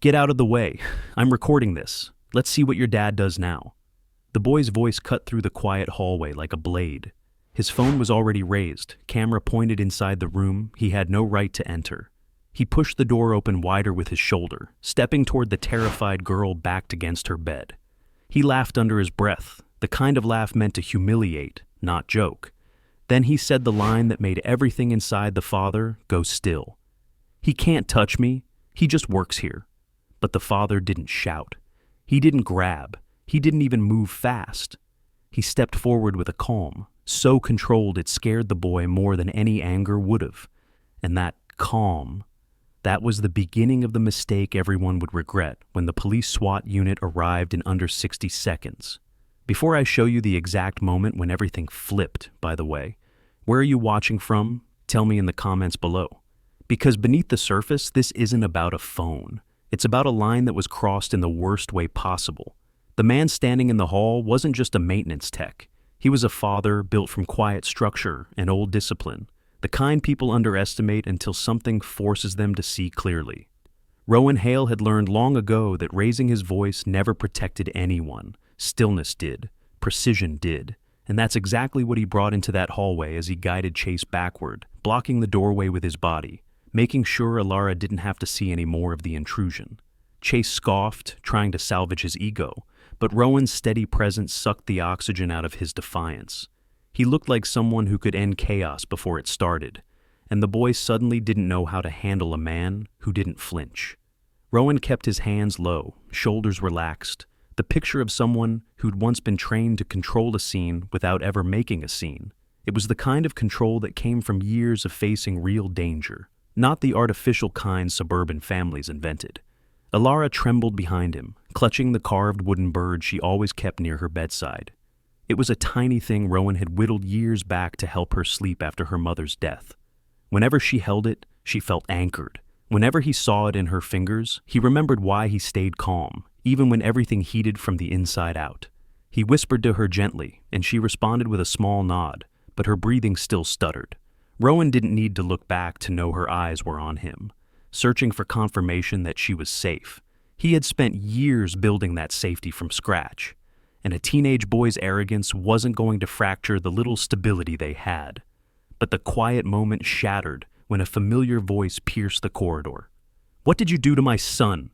Get out of the way. I'm recording this. Let's see what your dad does now. The boy's voice cut through the quiet hallway like a blade. His phone was already raised, camera pointed inside the room he had no right to enter. He pushed the door open wider with his shoulder, stepping toward the terrified girl backed against her bed. He laughed under his breath, the kind of laugh meant to humiliate, not joke. Then he said the line that made everything inside the father go still. He can't touch me, he just works here. But the father didn't shout. He didn't grab. He didn't even move fast. He stepped forward with a calm, so controlled it scared the boy more than any anger would have. And that calm, that was the beginning of the mistake everyone would regret when the police SWAT unit arrived in under 60 seconds. Before I show you the exact moment when everything flipped, by the way, where are you watching from? Tell me in the comments below. Because beneath the surface, this isn't about a phone. It's about a line that was crossed in the worst way possible. The man standing in the hall wasn't just a maintenance tech. He was a father built from quiet structure and old discipline, the kind people underestimate until something forces them to see clearly. Rowan Hale had learned long ago that raising his voice never protected anyone. Stillness did. Precision did. And that's exactly what he brought into that hallway as he guided Chase backward, blocking the doorway with his body, making sure Alara didn't have to see any more of the intrusion. Chase scoffed, trying to salvage his ego, but Rowan's steady presence sucked the oxygen out of his defiance. He looked like someone who could end chaos before it started, and the boy suddenly didn't know how to handle a man who didn't flinch. Rowan kept his hands low, shoulders relaxed, the picture of someone who'd once been trained to control a scene without ever making a scene. It was the kind of control that came from years of facing real danger, not the artificial kind suburban families invented. Alara trembled behind him, clutching the carved wooden bird she always kept near her bedside. It was a tiny thing Rowan had whittled years back to help her sleep after her mother's death. Whenever she held it, she felt anchored. Whenever he saw it in her fingers, he remembered why he stayed calm, even when everything heated from the inside out. He whispered to her gently, and she responded with a small nod, but her breathing still stuttered. Rowan didn't need to look back to know her eyes were on him, searching for confirmation that she was safe. He had spent years building that safety from scratch, and a teenage boy's arrogance wasn't going to fracture the little stability they had. But the quiet moment shattered when a familiar voice pierced the corridor. "What did you do to my son?"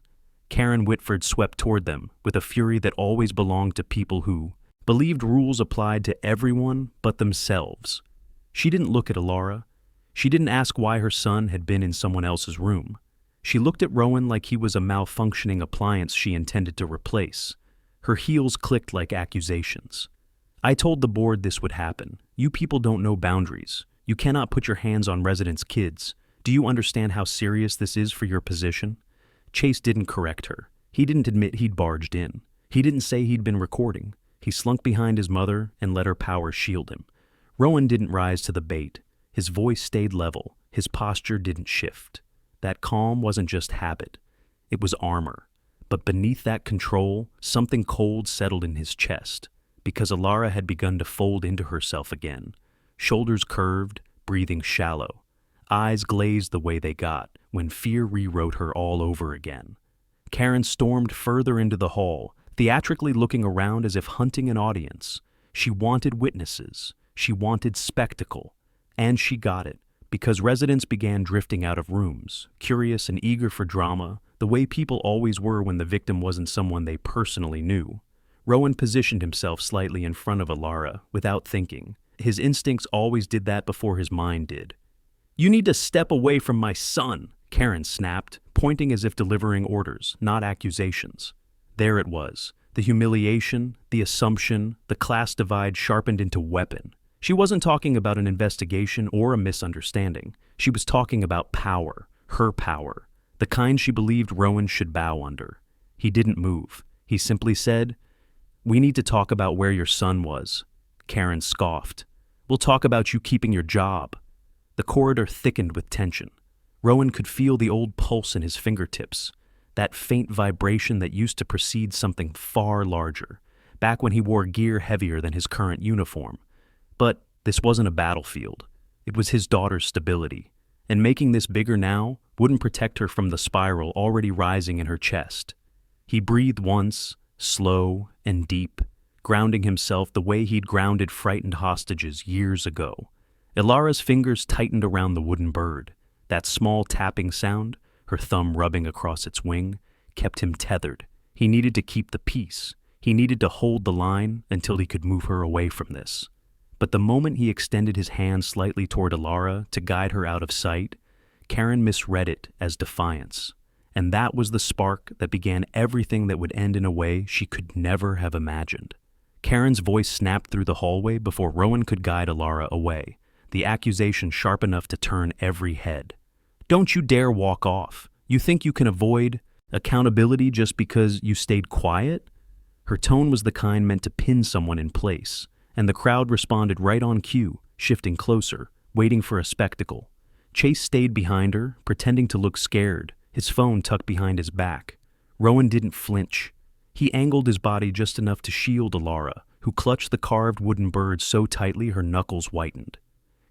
Karen Whitford swept toward them with a fury that always belonged to people who believed rules applied to everyone but themselves. She didn't look at Alara. She didn't ask why her son had been in someone else's room. She looked at Rowan like he was a malfunctioning appliance she intended to replace. Her heels clicked like accusations. "I told the board this would happen. You people don't know boundaries. You cannot put your hands on residents' kids. Do you understand how serious this is for your position?" Chase didn't correct her. He didn't admit he'd barged in. He didn't say he'd been recording. He slunk behind his mother and let her power shield him. Rowan didn't rise to the bait. His voice stayed level. His posture didn't shift. That calm wasn't just habit. It was armor. But beneath that control, something cold settled in his chest, because Alara had begun to fold into herself again. Shoulders curved, breathing shallow. Eyes glazed the way they got when fear rewrote her all over again. Karen stormed further into the hall, theatrically looking around as if hunting an audience. She wanted witnesses. She wanted spectacle. And she got it, because residents began drifting out of rooms, curious and eager for drama, the way people always were when the victim wasn't someone they personally knew. Rowan positioned himself slightly in front of Alara, without thinking. His instincts always did that before his mind did. "You need to step away from my son," Karen snapped, pointing as if delivering orders, not accusations. There it was, the humiliation, the assumption, the class divide sharpened into weapon. She wasn't talking about an investigation or a misunderstanding. She was talking about power, her power, the kind she believed Rowan should bow under. He didn't move. He simply said, "We need to talk about where your son was." Karen scoffed. "We'll talk about you keeping your job." The corridor thickened with tension. Rowan could feel the old pulse in his fingertips, that faint vibration that used to precede something far larger, back when he wore gear heavier than his current uniform. But this wasn't a battlefield. It was his daughter's stability. and making this bigger now wouldn't protect her from the spiral already rising in her chest. He breathed once, slow and deep, grounding himself the way he'd grounded frightened hostages years ago. Ilara's fingers tightened around the wooden bird. That small tapping sound, her thumb rubbing across its wing, kept him tethered. He needed to keep the peace. He needed to hold the line until he could move her away from this. But the moment he extended his hand slightly toward Ilara to guide her out of sight, Karen misread it as defiance. And that was the spark that began everything that would end in a way she could never have imagined. Karen's voice snapped through the hallway before Rowan could guide Ilara away, the accusation sharp enough to turn every head. "Don't you dare walk off. You think you can avoid accountability just because you stayed quiet?" Her tone was the kind meant to pin someone in place, and the crowd responded right on cue, shifting closer, waiting for a spectacle. Chase stayed behind her, pretending to look scared, his phone tucked behind his back. Rowan didn't flinch. He angled his body just enough to shield Ilara, who clutched the carved wooden bird so tightly her knuckles whitened.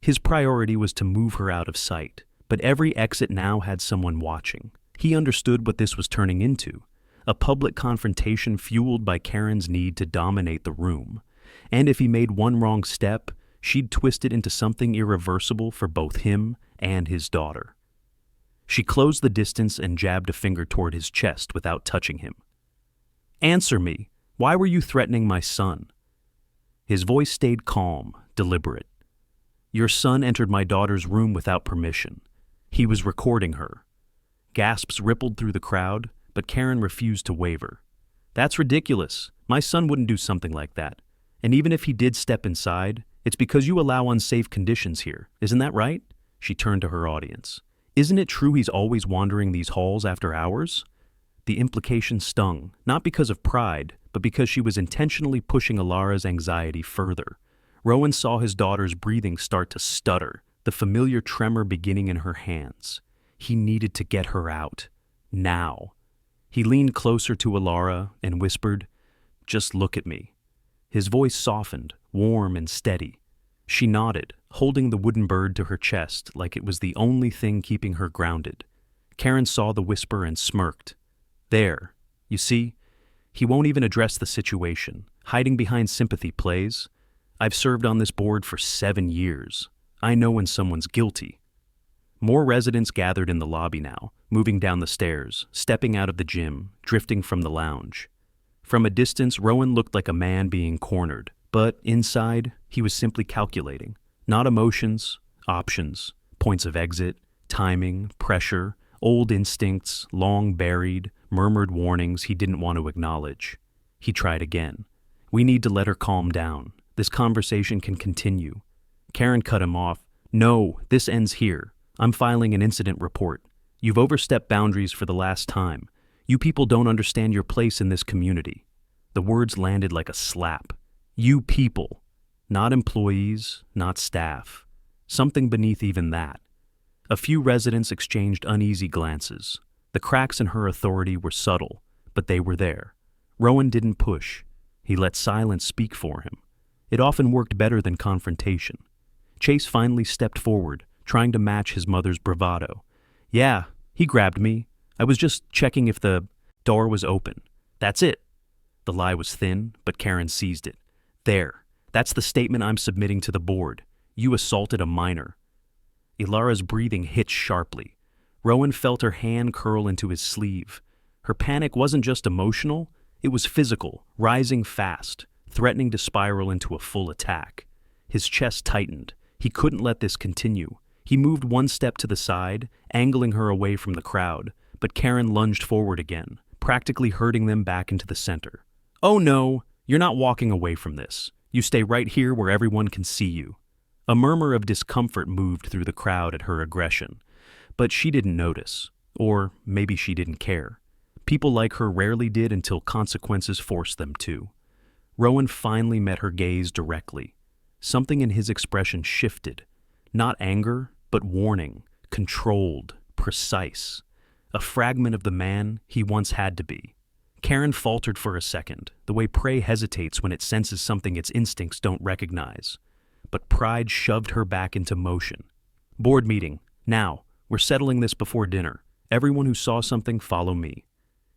His priority was to move her out of sight, but every exit now had someone watching. He understood what this was turning into, a public confrontation fueled by Karen's need to dominate the room. And if he made one wrong step, she'd twist it into something irreversible for both him and his daughter. She closed the distance and jabbed a finger toward his chest without touching him. "Answer me. Why were you threatening my son?" His voice stayed calm, deliberate. "Your son entered my daughter's room without permission. He was recording her." Gasps rippled through the crowd, but Karen refused to waver. "That's ridiculous. My son wouldn't do something like that. And even if he did step inside, it's because you allow unsafe conditions here. Isn't that right?" She turned to her audience. "Isn't it true he's always wandering these halls after hours?" The implication stung, not because of pride, but because she was intentionally pushing Ilara's anxiety further. Rowan saw his daughter's breathing start to stutter, the familiar tremor beginning in her hands. He needed to get her out. Now. He leaned closer to Ilara and whispered, "Just look at me." His voice softened, warm and steady. She nodded, holding the wooden bird to her chest like it was the only thing keeping her grounded. Karen saw the whisper and smirked. "There. You see? He won't even address the situation. Hiding behind sympathy plays. I've served on this board for 7 years. I know when someone's guilty." More residents gathered in the lobby now, moving down the stairs, stepping out of the gym, drifting from the lounge. From a distance, Rowan looked like a man being cornered, but inside, he was simply calculating. Not emotions, options, points of exit, timing, pressure, old instincts, long buried, murmured warnings he didn't want to acknowledge. He tried again. "We need to let her calm down. This conversation can continue." Karen cut him off. "No, this ends here. I'm filing an incident report. You've overstepped boundaries for the last time. You people don't understand your place in this community." The words landed like a slap. You people. Not employees, not staff. Something beneath even that. A few residents exchanged uneasy glances. The cracks in her authority were subtle, but they were there. Rowan didn't push. He let silence speak for him. It often worked better than confrontation. Chase finally stepped forward, trying to match his mother's bravado. "Yeah, he grabbed me. I was just checking if the door was open. That's it." The lie was thin, but Karen seized it. "There. That's the statement I'm submitting to the board. You assaulted a minor." Ilara's breathing hitched sharply. Rowan felt her hand curl into his sleeve. Her panic wasn't just emotional, it was physical, rising fast, threatening to spiral into a full attack. His chest tightened. He couldn't let this continue. He moved one step to the side, angling her away from the crowd, but Karen lunged forward again, practically herding them back into the center. "Oh no, you're not walking away from this. You stay right here where everyone can see you." A murmur of discomfort moved through the crowd at her aggression, but she didn't notice, or maybe she didn't care. People like her rarely did until consequences forced them to. Rowan finally met her gaze directly. Something in his expression shifted. Not anger, but warning, controlled, precise. A fragment of the man he once had to be. Karen faltered for a second, the way prey hesitates when it senses something its instincts don't recognize. But pride shoved her back into motion. "Board meeting. Now, we're settling this before dinner. Everyone who saw something, follow me."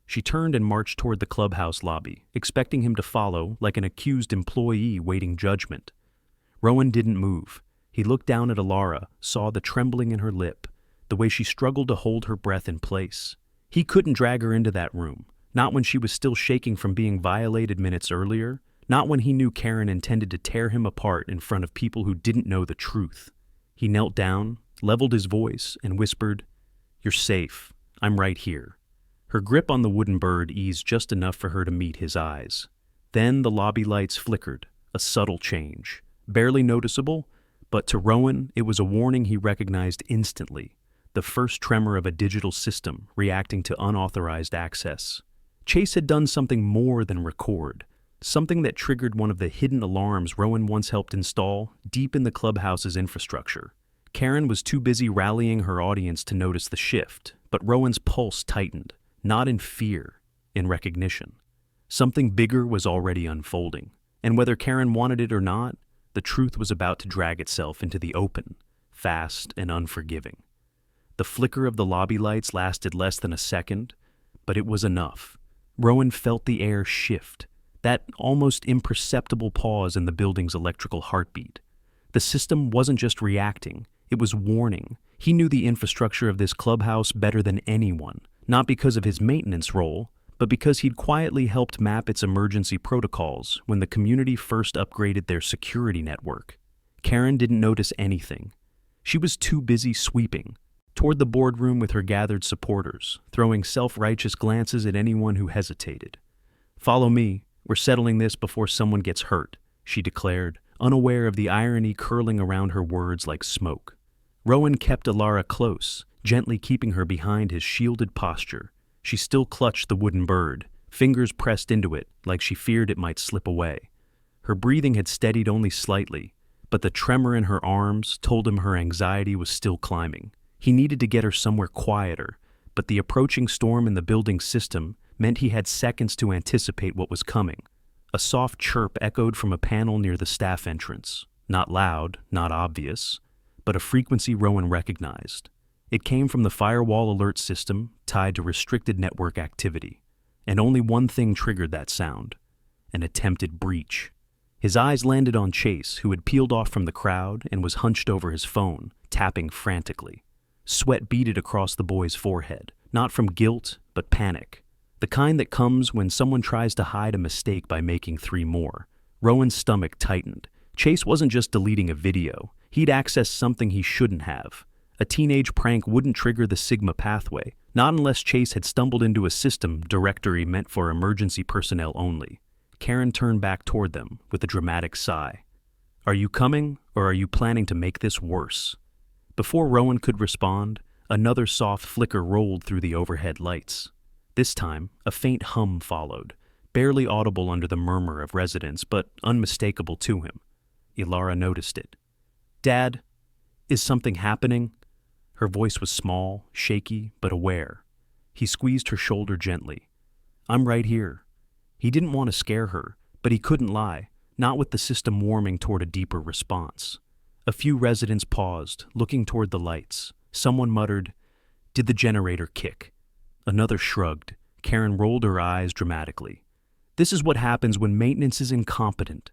She turned and marched toward the clubhouse lobby, expecting him to follow like an accused employee waiting judgment. Rowan didn't move. He looked down at Alara, saw the trembling in her lip, the way she struggled to hold her breath in place. He couldn't drag her into that room, not when she was still shaking from being violated minutes earlier, not when he knew Karen intended to tear him apart in front of people who didn't know the truth. He knelt down, leveled his voice, and whispered, "You're safe. I'm right here." Her grip on the wooden bird eased just enough for her to meet his eyes. Then the lobby lights flickered, a subtle change. Barely noticeable, but to Rowan it was a warning he recognized instantly, the first tremor of a digital system reacting to unauthorized access. Chase had done something more than record, something that triggered one of the hidden alarms Rowan once helped install deep in the clubhouse's infrastructure. Karen was too busy rallying her audience to notice the shift, but Rowan's pulse tightened. Not in fear, in recognition. Something bigger was already unfolding, and whether Karen wanted it or not, the truth was about to drag itself into the open, fast and unforgiving. The flicker of the lobby lights lasted less than a second, but it was enough. Rowan felt the air shift, that almost imperceptible pause in the building's electrical heartbeat. The system wasn't just reacting, it was warning. He knew the infrastructure of this clubhouse better than anyone. Not because of his maintenance role, but because he'd quietly helped map its emergency protocols when the community first upgraded their security network. Karen didn't notice anything. She was too busy sweeping toward the boardroom with her gathered supporters, throwing self-righteous glances at anyone who hesitated. "Follow me. We're settling this before someone gets hurt," she declared, unaware of the irony curling around her words like smoke. Rowan kept Alara close, gently keeping her behind his shielded posture. She still clutched the wooden bird, fingers pressed into it like she feared it might slip away. Her breathing had steadied only slightly, but the tremor in her arms told him her anxiety was still climbing. He needed to get her somewhere quieter, but the approaching storm in the building's system meant he had seconds to anticipate what was coming. A soft chirp echoed from a panel near the staff entrance. Not loud, not obvious, but a frequency Rowan recognized. It came from the firewall alert system tied to restricted network activity, and only one thing triggered that sound: an attempted breach. His eyes landed on Chase, who had peeled off from the crowd and was hunched over his phone, tapping frantically. Sweat beaded across the boy's forehead, not from guilt, but panic. The kind that comes when someone tries to hide a mistake by making three more. Rowan's stomach tightened. Chase wasn't just deleting a video. He'd accessed something he shouldn't have. A teenage prank wouldn't trigger the Sigma pathway, not unless Chase had stumbled into a system directory meant for emergency personnel only. Karen turned back toward them with a dramatic sigh. "Are you coming, or are you planning to make this worse?" Before Rowan could respond, another soft flicker rolled through the overhead lights. This time, a faint hum followed, barely audible under the murmur of residents, but unmistakable to him. Ilara noticed it. "Dad, is something happening?" Her voice was small, shaky, but aware. He squeezed her shoulder gently. "I'm right here." He didn't want to scare her, but he couldn't lie, not with the system warming toward a deeper response. A few residents paused, looking toward the lights. Someone muttered, "Did the generator kick?" Another shrugged. Karen rolled her eyes dramatically. "This is what happens when maintenance is incompetent."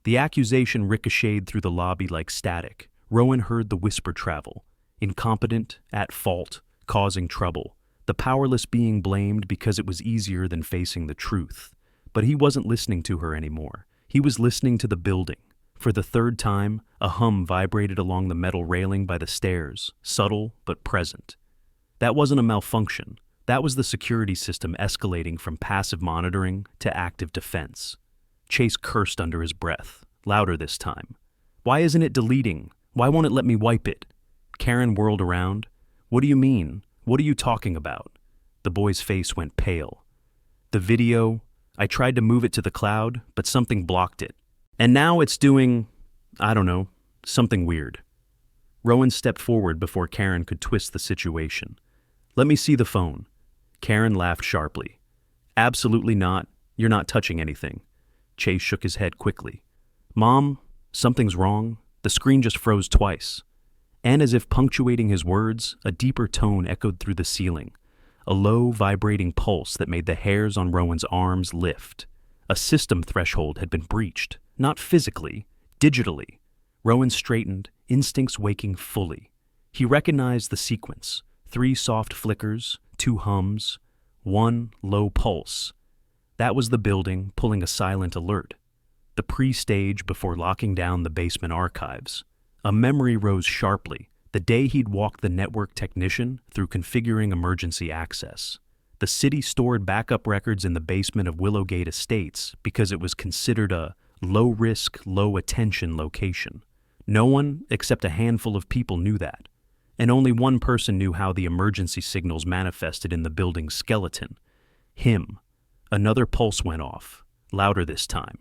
The accusation ricocheted through the lobby like static. Rowan heard the whisper travel. Incompetent, at fault, causing trouble. The powerless being blamed because it was easier than facing the truth. But he wasn't listening to her anymore. He was listening to the building. For the third time, a hum vibrated along the metal railing by the stairs, subtle but present. That wasn't a malfunction. That was the security system escalating from passive monitoring to active defense. Chase cursed under his breath, louder this time. "Why isn't it deleting? Why won't it let me wipe it?" Karen whirled around. "What do you mean? What are you talking about?" The boy's face went pale. "The video, I tried to move it to the cloud, but something blocked it. And now it's doing, I don't know, something weird." Rowan stepped forward before Karen could twist the situation. "Let me see the phone." Karen laughed sharply. "Absolutely not. You're not touching anything." Chase shook his head quickly. "Mom, something's wrong. The screen just froze twice." And as if punctuating his words, a deeper tone echoed through the ceiling, a low, vibrating pulse that made the hairs on Rowan's arms lift. A system threshold had been breached, not physically, digitally. Rowan straightened, instincts waking fully. He recognized the sequence: 3 soft flickers, 2 hums, 1 low pulse. That was the building pulling a silent alert. The pre-stage before locking down the basement archives. A memory rose sharply, the day he'd walked the network technician through configuring emergency access. The city stored backup records in the basement of Willowgate Estates because it was considered a low-risk, low-attention location. No one, except a handful of people, knew that. And only one person knew how the emergency signals manifested in the building's skeleton. Him. Another pulse went off, louder this time.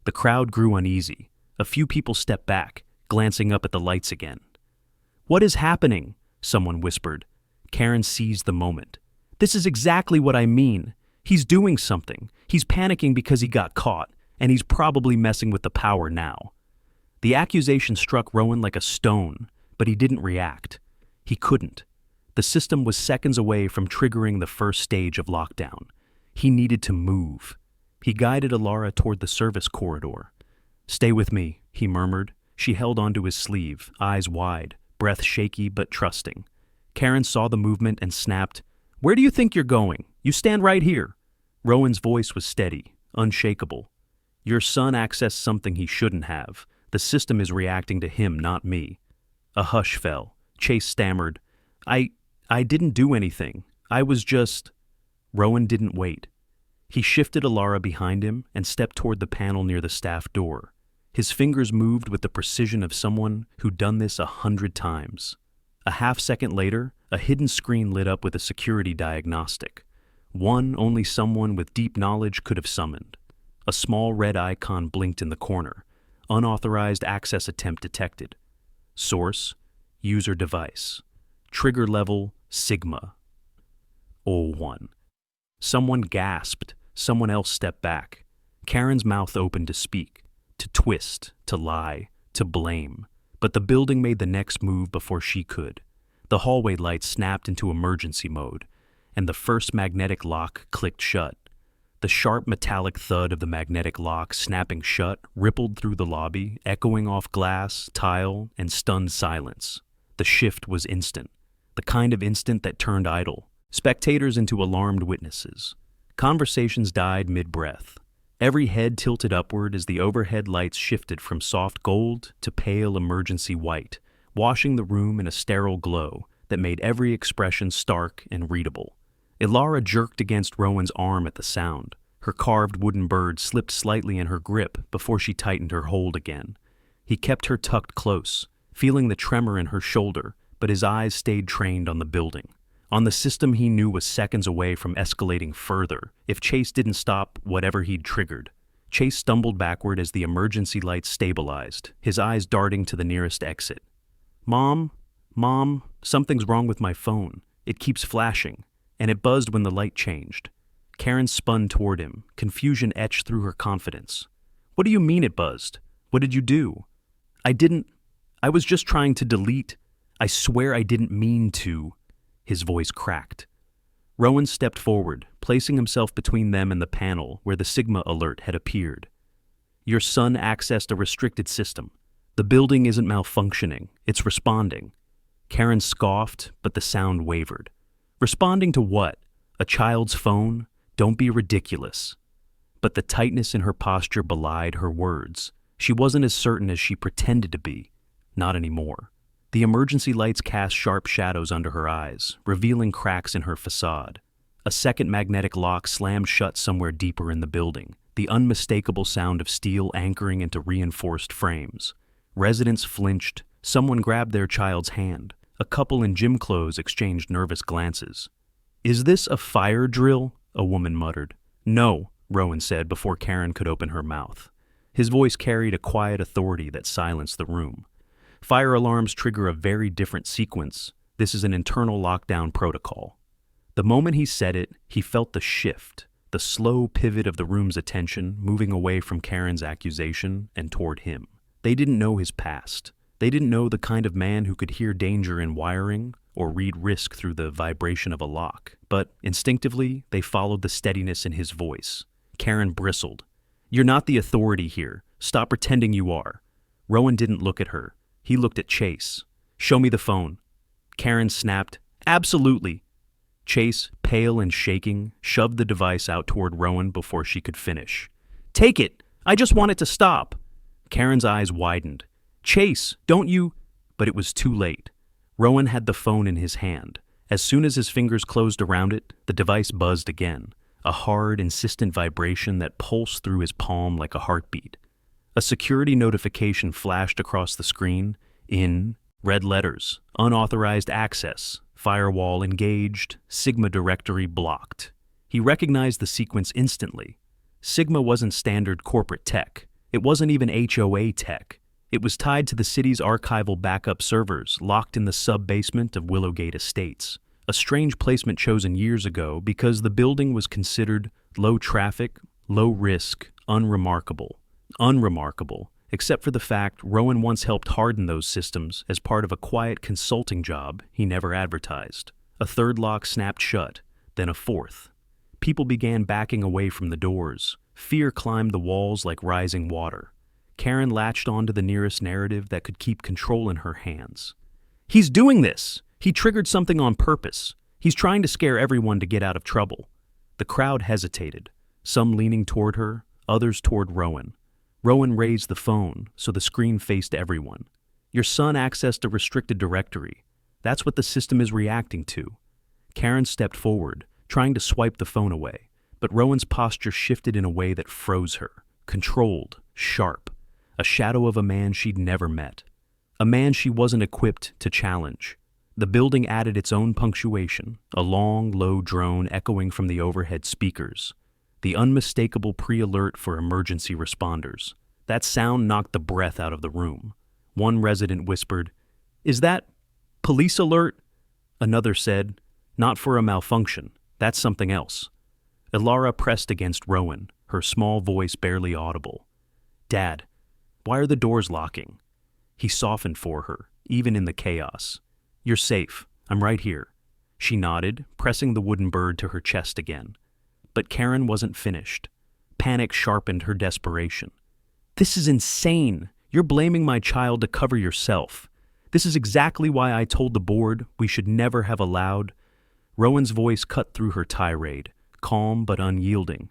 The crowd grew uneasy. A few people stepped back, glancing up at the lights again. "What is happening?" someone whispered. Karen seized the moment. "This is exactly what I mean. He's doing something. He's panicking because he got caught, and he's probably messing with the power now." The accusation struck Rowan like a stone, but he didn't react. He couldn't. The system was seconds away from triggering the first stage of lockdown. He needed to move. He guided Alara toward the service corridor. "Stay with me," he murmured. She held onto his sleeve, eyes wide, breath shaky but trusting. Karen saw the movement and snapped, "Where do you think you're going? You stand right here." Rowan's voice was steady, unshakable. "Your son accessed something he shouldn't have. The system is reacting to him, not me." A hush fell. Chase stammered, I didn't do anything. I was just..." Rowan didn't wait. He shifted Alara behind him and stepped toward the panel near the staff door. His fingers moved with the precision of someone who'd done this 100 times. A half-second later, a hidden screen lit up with a security diagnostic. One only someone with deep knowledge could have summoned. A small red icon blinked in the corner. Unauthorized access attempt detected. Source: user device. Trigger level: Sigma. 01. Someone gasped. Someone else stepped back. Karen's mouth opened to speak, to twist, to lie, to blame. But the building made the next move before she could. The hallway lights snapped into emergency mode, and the first magnetic lock clicked shut. The sharp metallic thud of the magnetic lock snapping shut rippled through the lobby, echoing off glass, tile, and stunned silence. The shift was instant, the kind of instant that turned idle spectators into alarmed witnesses. Conversations died mid-breath. Every head tilted upward as the overhead lights shifted from soft gold to pale emergency white, washing the room in a sterile glow that made every expression stark and readable. Alara jerked against Rowan's arm at the sound. Her carved wooden bird slipped slightly in her grip before she tightened her hold again. He kept her tucked close, feeling the tremor in her shoulder, but his eyes stayed trained on the building, on the system he knew was seconds away from escalating further if Chase didn't stop whatever he'd triggered. Chase stumbled backward as the emergency lights stabilized, his eyes darting to the nearest exit. Mom, something's wrong with my phone. It keeps flashing," and it buzzed when the light changed. Karen spun toward him, confusion etched through her confidence. "What do you mean it buzzed? What did you do?" I was just trying to delete. I swear I didn't mean to." His voice cracked. Rowan stepped forward, placing himself between them and the panel where the Sigma alert had appeared. "Your son accessed a restricted system. The building isn't malfunctioning, it's responding." Karen scoffed, but the sound wavered. "Responding to what? A child's phone? Don't be ridiculous." But the tightness in her posture belied her words. She wasn't as certain as she pretended to be. Not anymore. The emergency lights cast sharp shadows under her eyes, revealing cracks in her facade. A second magnetic lock slammed shut somewhere deeper in the building, the unmistakable sound of steel anchoring into reinforced frames. Residents flinched. Someone grabbed their child's hand. A couple in gym clothes exchanged nervous glances. "Is this a fire drill?" a woman muttered. "No," Rowan said before Karen could open her mouth. His voice carried a quiet authority that silenced the room. "Fire alarms trigger a very different sequence. This is an internal lockdown protocol." The moment he said it, he felt the shift, the slow pivot of the room's attention moving away from Karen's accusation and toward him. They didn't know his past. They didn't know the kind of man who could hear danger in wiring or read risk through the vibration of a lock, but instinctively, they followed the steadiness in his voice. Karen bristled. "You're not the authority here. Stop pretending you are." Rowan didn't look at her. He looked at Chase. "Show me the phone." Karen snapped, "Absolutely." Chase, pale and shaking, shoved the device out toward Rowan before she could finish. "Take it! I just want it to stop." Karen's eyes widened. "Chase, don't you—" But it was too late. Rowan had the phone in his hand. As soon as his fingers closed around it, the device buzzed again, a hard, insistent vibration that pulsed through his palm like a heartbeat. A security notification flashed across the screen in red letters: "Unauthorized access, firewall engaged, Sigma directory blocked." He recognized the sequence instantly. Sigma wasn't standard corporate tech. It wasn't even HOA tech. It was tied to the city's archival backup servers locked in the sub-basement of Willowgate Estates, a strange placement chosen years ago because the building was considered low traffic, low risk, unremarkable. Unremarkable, except for the fact Rowan once helped harden those systems as part of a quiet consulting job he never advertised. A third lock snapped shut, then a fourth. People began backing away from the doors. Fear climbed the walls like rising water. Karen latched onto the nearest narrative that could keep control in her hands. "He's doing this! He triggered something on purpose. He's trying to scare everyone to get out of trouble." The crowd hesitated, some leaning toward her, others toward Rowan. Rowan raised the phone so the screen faced everyone. "Your son accessed a restricted directory. That's what the system is reacting to." Karen stepped forward, trying to swipe the phone away, but Rowan's posture shifted in a way that froze her. Controlled, sharp, a shadow of a man she'd never met. A man she wasn't equipped to challenge. The building added its own punctuation, a long, low drone echoing from the overhead speakers. The unmistakable pre-alert for emergency responders. That sound knocked the breath out of the room. One resident whispered, "Is that police alert?" Another said, "Not for a malfunction. That's something else." Ilara pressed against Rowan, her small voice barely audible. "Dad, why are the doors locking?" He softened for her, even in the chaos. "You're safe. I'm right here." She nodded, pressing the wooden bird to her chest again. But Karen wasn't finished. Panic sharpened her desperation. "This is insane. You're blaming my child to cover yourself. This is exactly why I told the board we should never have allowed—" Rowan's voice cut through her tirade, calm but unyielding.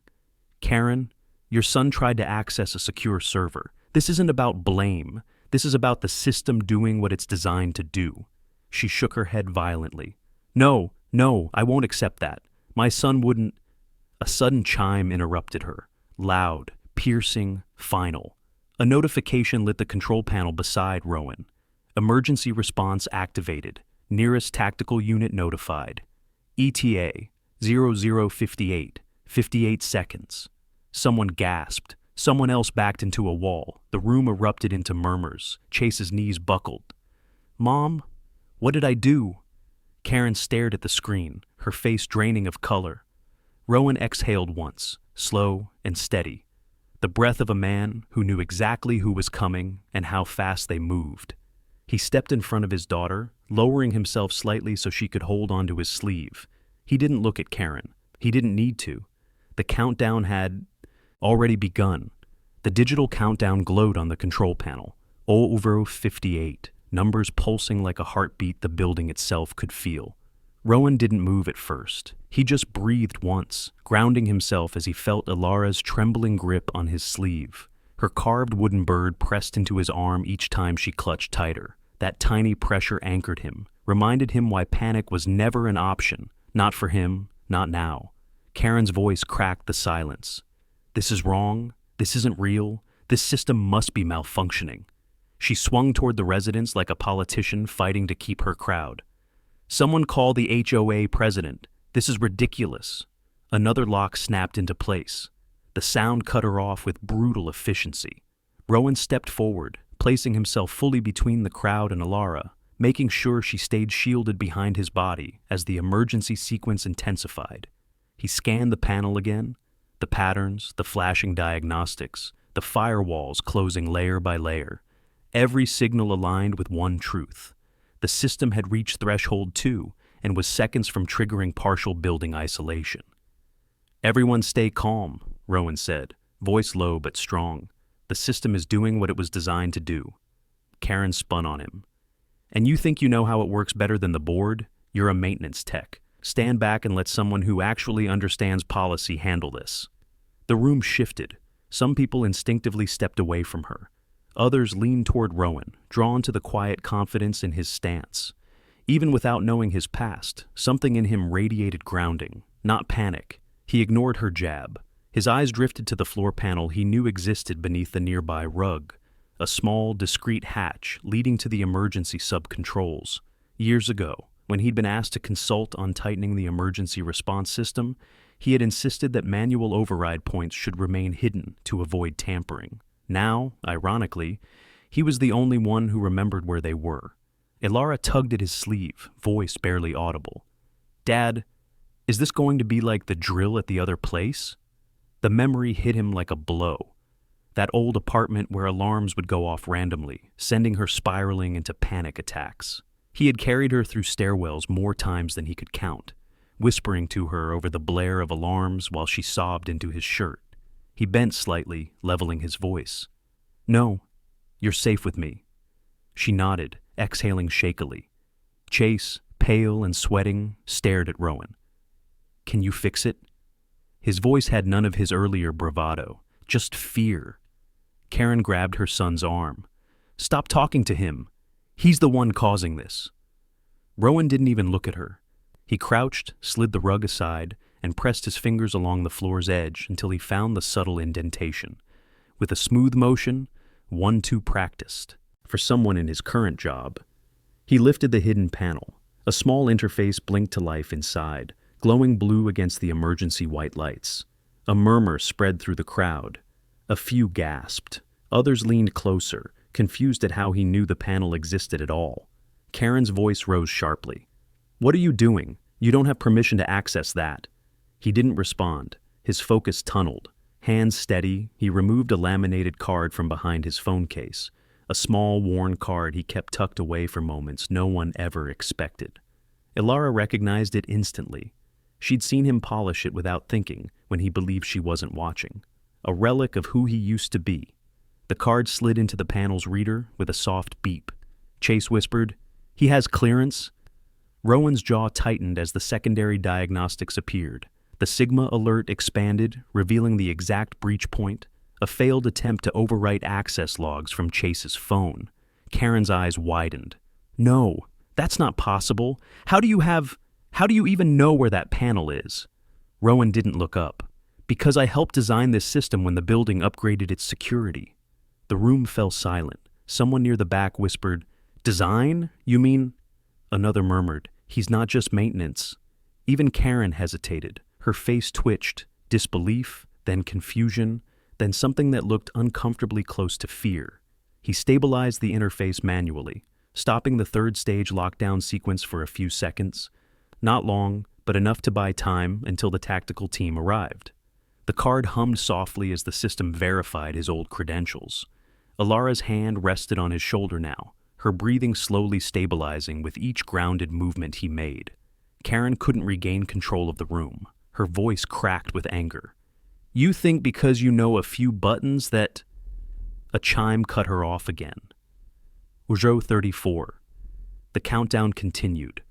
"Karen, your son tried to access a secure server. This isn't about blame. This is about the system doing what it's designed to do." She shook her head violently. No, I won't accept that. My son wouldn't—" A sudden chime interrupted her, loud, piercing, final. A notification lit the control panel beside Rowan. Emergency response activated. Nearest tactical unit notified. ETA 0058, 58 seconds. Someone gasped. Someone else backed into a wall. The room erupted into murmurs. Chase's knees buckled. "Mom, what did I do?" Karen stared at the screen, her face draining of color. Rowan exhaled once, slow and steady. The breath of a man who knew exactly who was coming and how fast they moved. He stepped in front of his daughter, lowering himself slightly so she could hold onto his sleeve. He didn't look at Karen. He didn't need to. The countdown had already begun. The digital countdown glowed on the control panel. Over 58, numbers pulsing like a heartbeat the building itself could feel. Rowan didn't move at first. He just breathed once, grounding himself as he felt Ilara's trembling grip on his sleeve. Her carved wooden bird pressed into his arm each time she clutched tighter. That tiny pressure anchored him, reminded him why panic was never an option. Not for him, not now. Karen's voice cracked the silence. "This is wrong. This isn't real. This system must be malfunctioning." She swung toward the residents like a politician fighting to keep her crowd. "Someone call the HOA president. This is ridiculous." Another lock snapped into place. The sound cut her off with brutal efficiency. Rowan stepped forward, placing himself fully between the crowd and Ilara, making sure she stayed shielded behind his body as the emergency sequence intensified. He scanned the panel again, the patterns, the flashing diagnostics, the firewalls closing layer by layer. Every signal aligned with one truth. The system had reached threshold 2 and was seconds from triggering partial building isolation. "Everyone stay calm," Rowan said, voice low but strong. "The system is doing what it was designed to do." Karen spun on him. "And you think you know how it works better than the board? You're a maintenance tech. Stand back and let someone who actually understands policy handle this." The room shifted. Some people instinctively stepped away from her. Others leaned toward Rowan, drawn to the quiet confidence in his stance. Even without knowing his past, something in him radiated grounding, not panic. He ignored her jab. His eyes drifted to the floor panel he knew existed beneath the nearby rug, a small, discreet hatch leading to the emergency sub-controls. Years ago, when he'd been asked to consult on tightening the emergency response system, he had insisted that manual override points should remain hidden to avoid tampering. Now, ironically, he was the only one who remembered where they were. Ilara tugged at his sleeve, voice barely audible. "Dad, is this going to be like the drill at the other place?" The memory hit him like a blow. That old apartment where alarms would go off randomly, sending her spiraling into panic attacks. He had carried her through stairwells more times than he could count, whispering to her over the blare of alarms while she sobbed into his shirt. He bent slightly, leveling his voice. "No, you're safe with me." She nodded, exhaling shakily. Chase, pale and sweating, stared at Rowan. "Can you fix it?" His voice had none of his earlier bravado, just fear. Karen grabbed her son's arm. "Stop talking to him. He's the one causing this." Rowan didn't even look at her. He crouched, slid the rug aside, and pressed his fingers along the floor's edge until he found the subtle indentation. With a smooth motion, one too practiced for someone in his current job. He lifted the hidden panel. A small interface blinked to life inside, glowing blue against the emergency white lights. A murmur spread through the crowd. A few gasped. Others leaned closer, confused at how he knew the panel existed at all. Karen's voice rose sharply. "What are you doing? You don't have permission to access that." He didn't respond. His focus tunneled. Hands steady, he removed a laminated card from behind his phone case, a small, worn card he kept tucked away for moments no one ever expected. Ilara recognized it instantly. She'd seen him polish it without thinking when he believed she wasn't watching. A relic of who he used to be. The card slid into the panel's reader with a soft beep. Chase whispered, "He has clearance." Rowan's jaw tightened as the secondary diagnostics appeared. The Sigma alert expanded, revealing the exact breach point, a failed attempt to overwrite access logs from Chase's phone. Karen's eyes widened. "No, that's not possible. How do you even know where that panel is?" Rowan didn't look up. "Because I helped design this system when the building upgraded its security." The room fell silent. Someone near the back whispered, "Design? You mean?" Another murmured, "He's not just maintenance." Even Karen hesitated. Her face twitched, disbelief, then confusion, then something that looked uncomfortably close to fear. He stabilized the interface manually, stopping the third stage lockdown sequence for a few seconds. Not long, but enough to buy time until the tactical team arrived. The card hummed softly as the system verified his old credentials. Ilara's hand rested on his shoulder now, her breathing slowly stabilizing with each grounded movement he made. Karen couldn't regain control of the room. Her voice cracked with anger. "You think because you know a few buttons that—" A chime cut her off again. Ujo 34. The countdown continued.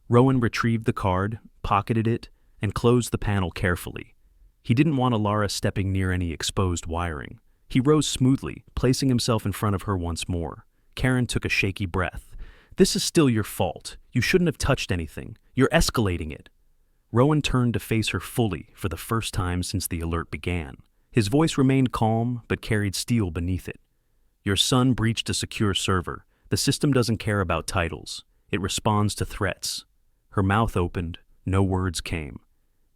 Rowan retrieved the card, pocketed it, and closed the panel carefully. He didn't want Ilara stepping near any exposed wiring. He rose smoothly, placing himself in front of her once more. Karen took a shaky breath. "This is still your fault. You shouldn't have touched anything. You're escalating it." Rowan turned to face her fully for the first time since the alert began. His voice remained calm, but carried steel beneath it. "Your son breached a secure server. The system doesn't care about titles. It responds to threats." Her mouth opened. No words came.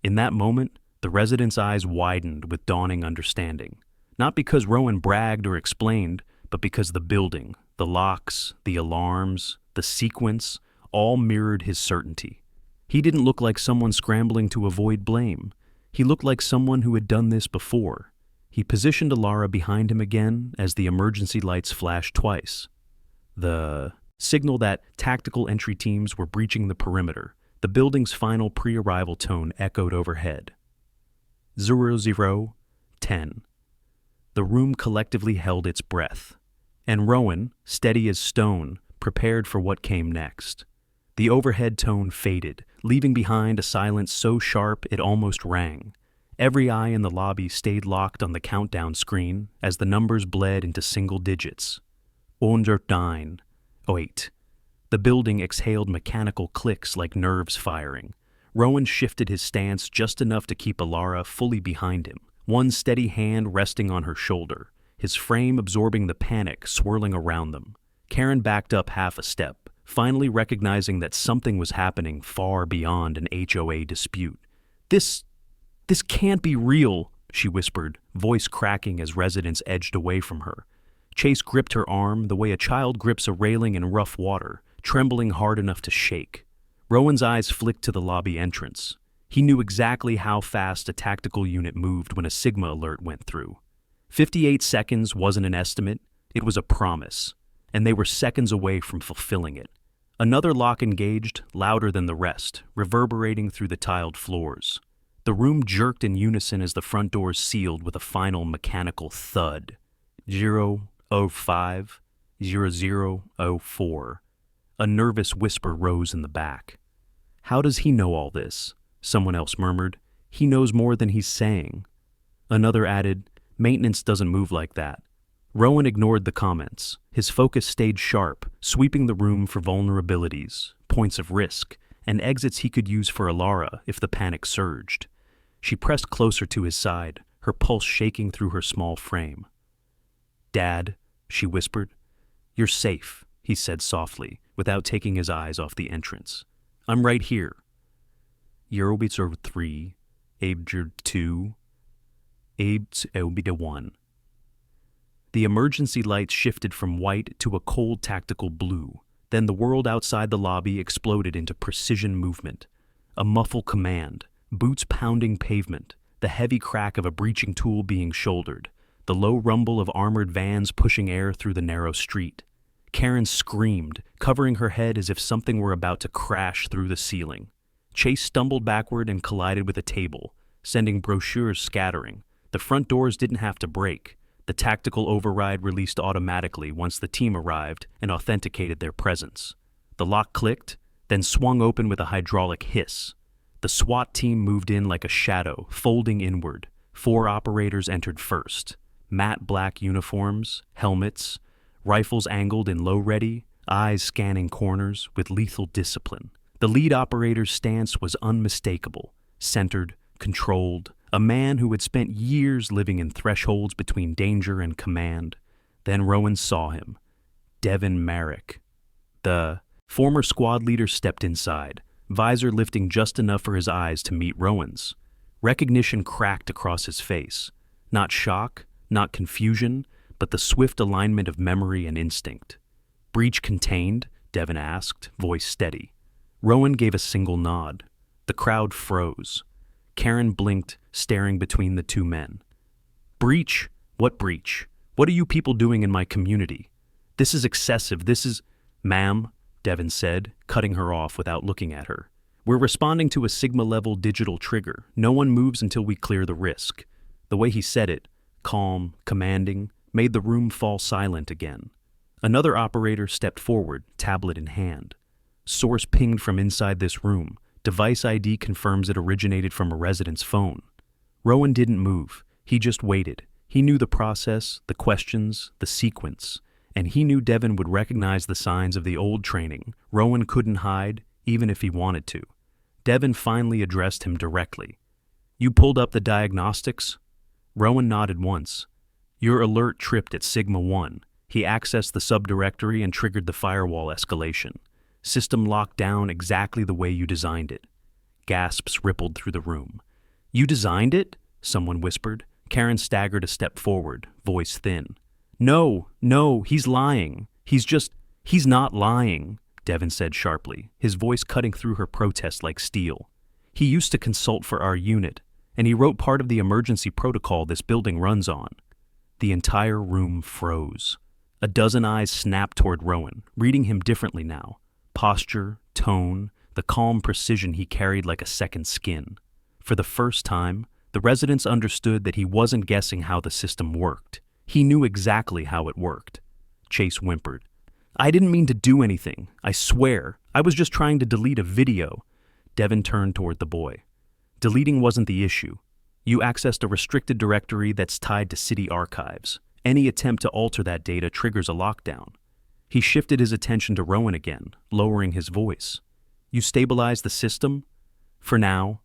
In that moment, the resident's eyes widened with dawning understanding. Not because Rowan bragged or explained, but because the building, the locks, the alarms, the sequence, all mirrored his certainty. He didn't look like someone scrambling to avoid blame. He looked like someone who had done this before. He positioned Ilara behind him again as the emergency lights flashed twice. The signal that tactical entry teams were breaching the perimeter. The building's final pre-arrival tone echoed overhead. 0010. The room collectively held its breath, and Rowan, steady as stone, prepared for what came next. The overhead tone faded, leaving behind a silence so sharp it almost rang. Every eye in the lobby stayed locked on the countdown screen as the numbers bled into single digits. 109. 08. The building exhaled mechanical clicks like nerves firing. Rowan shifted his stance just enough to keep Alara fully behind him, one steady hand resting on her shoulder, his frame absorbing the panic swirling around them. Karen backed up half a step, finally recognizing that something was happening far beyond an HOA dispute. This can't be real, she whispered, voice cracking as residents edged away from her. Chase gripped her arm the way a child grips a railing in rough water, trembling hard enough to shake. Rowan's eyes flicked to the lobby entrance. He knew exactly how fast a tactical unit moved when a Sigma alert went through. 58 seconds wasn't an estimate, it was a promise, and they were seconds away from fulfilling it. Another lock engaged, louder than the rest, reverberating through the tiled floors. The room jerked in unison as the front doors sealed with a final mechanical thud. 005, 0004. A nervous whisper rose in the back. How does he know all this? Someone else murmured. He knows more than he's saying. Another added, maintenance doesn't move like that. Rowan ignored the comments. His focus stayed sharp, sweeping the room for vulnerabilities, points of risk, and exits he could use for Alara if the panic surged. She pressed closer to his side, her pulse shaking through her small frame. Dad, she whispered. You're safe, he said softly, without taking his eyes off the entrance. I'm right here. Yerobits are 3, Abjur 2, Abs Obida 1. The emergency lights shifted from white to a cold tactical blue. Then the world outside the lobby exploded into precision movement. A muffled command, boots pounding pavement, the heavy crack of a breaching tool being shouldered, the low rumble of armored vans pushing air through the narrow street. Karen screamed, covering her head as if something were about to crash through the ceiling. Chase stumbled backward and collided with a table, sending brochures scattering. The front doors didn't have to break. The tactical override released automatically once the team arrived and authenticated their presence. The lock clicked, then swung open with a hydraulic hiss. The SWAT team moved in like a shadow, folding inward. 4 operators entered first. Matte black uniforms, helmets, rifles angled in low ready, eyes scanning corners with lethal discipline. The lead operator's stance was unmistakable, centered, controlled, a man who had spent years living in thresholds between danger and command. Then Rowan saw him. Devin Merrick. The former squad leader stepped inside, visor lifting just enough for his eyes to meet Rowan's. Recognition cracked across his face. Not shock, not confusion, but the swift alignment of memory and instinct. Breach contained? Devin asked, voice steady. Rowan gave a single nod. The crowd froze. Karen blinked, staring between the two men. Breach? What breach? What are you people doing in my community? This is excessive. This is... Ma'am, Devin said, cutting her off without looking at her. We're responding to a Sigma-level digital trigger. No one moves until we clear the risk. The way he said it, calm, commanding, made the room fall silent again. Another operator stepped forward, tablet in hand. Source pinged from inside this room. Device ID confirms it originated from a resident's phone. Rowan didn't move. He just waited. He knew the process, the questions, the sequence, and he knew Devin would recognize the signs of the old training. Rowan couldn't hide, even if he wanted to. Devin finally addressed him directly. You pulled up the diagnostics? Rowan nodded once. Your alert tripped at Sigma 1. He accessed the subdirectory and triggered the firewall escalation. System locked down exactly the way you designed it. Gasps rippled through the room. You designed it? Someone whispered. Karen staggered a step forward, voice thin. No, he's lying. He's not lying, Devin said sharply, his voice cutting through her protest like steel. He used to consult for our unit, and he wrote part of the emergency protocol this building runs on. The entire room froze. A dozen eyes snapped toward Rowan, reading him differently now. Posture, tone, the calm precision he carried like a second skin. For the first time, the residents understood that he wasn't guessing how the system worked. He knew exactly how it worked. Chase whimpered. "I didn't mean to do anything. I swear. I was just trying to delete a video." Devin turned toward the boy. "Deleting wasn't the issue. You accessed a restricted directory that's tied to city archives. Any attempt to alter that data triggers a lockdown." He shifted his attention to Rowan again, lowering his voice. "You stabilized the system?" "For now."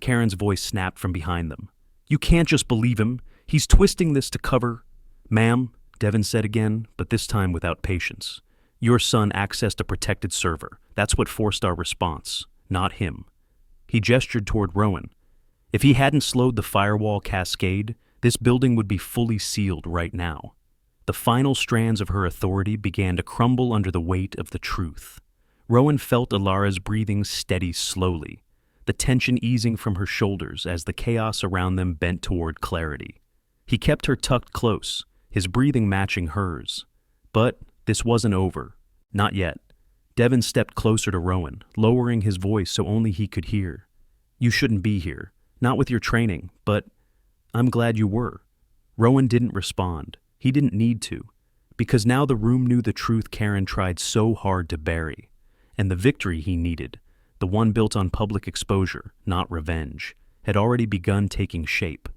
Karen's voice snapped from behind them. "You can't just believe him. He's twisting this to cover—" "Ma'am," Devin said again, but this time without patience. "Your son accessed a protected server. That's what forced our response, not him." He gestured toward Rowan. If he hadn't slowed the firewall cascade, this building would be fully sealed right now. The final strands of her authority began to crumble under the weight of the truth. Rowan felt Alara's breathing steady slowly, the tension easing from her shoulders as the chaos around them bent toward clarity. He kept her tucked close, his breathing matching hers. But this wasn't over. Not yet. Devin stepped closer to Rowan, lowering his voice so only he could hear. "You shouldn't be here. Not with your training, but I'm glad you were." Rowan didn't respond. He didn't need to, because now the room knew the truth Karen tried so hard to bury. And the victory he needed, the one built on public exposure, not revenge, had already begun taking shape.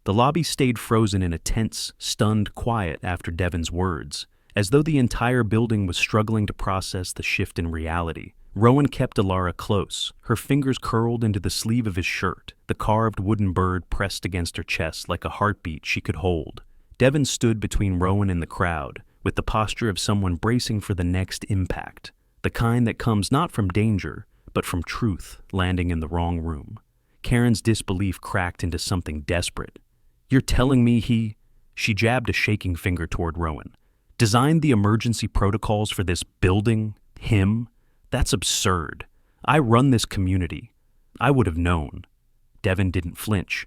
The lobby stayed frozen in a tense, stunned quiet after Devin's words, as though the entire building was struggling to process the shift in reality. Rowan kept Alara close, her fingers curled into the sleeve of his shirt, the carved wooden bird pressed against her chest like a heartbeat she could hold. Devin stood between Rowan and the crowd, with the posture of someone bracing for the next impact, the kind that comes not from danger, but from truth landing in the wrong room. Karen's disbelief cracked into something desperate. "You're telling me he—" She jabbed a shaking finger toward Rowan. "Designed the emergency protocols for this building? Him? That's absurd. I run this community. I would have known." Devin didn't flinch.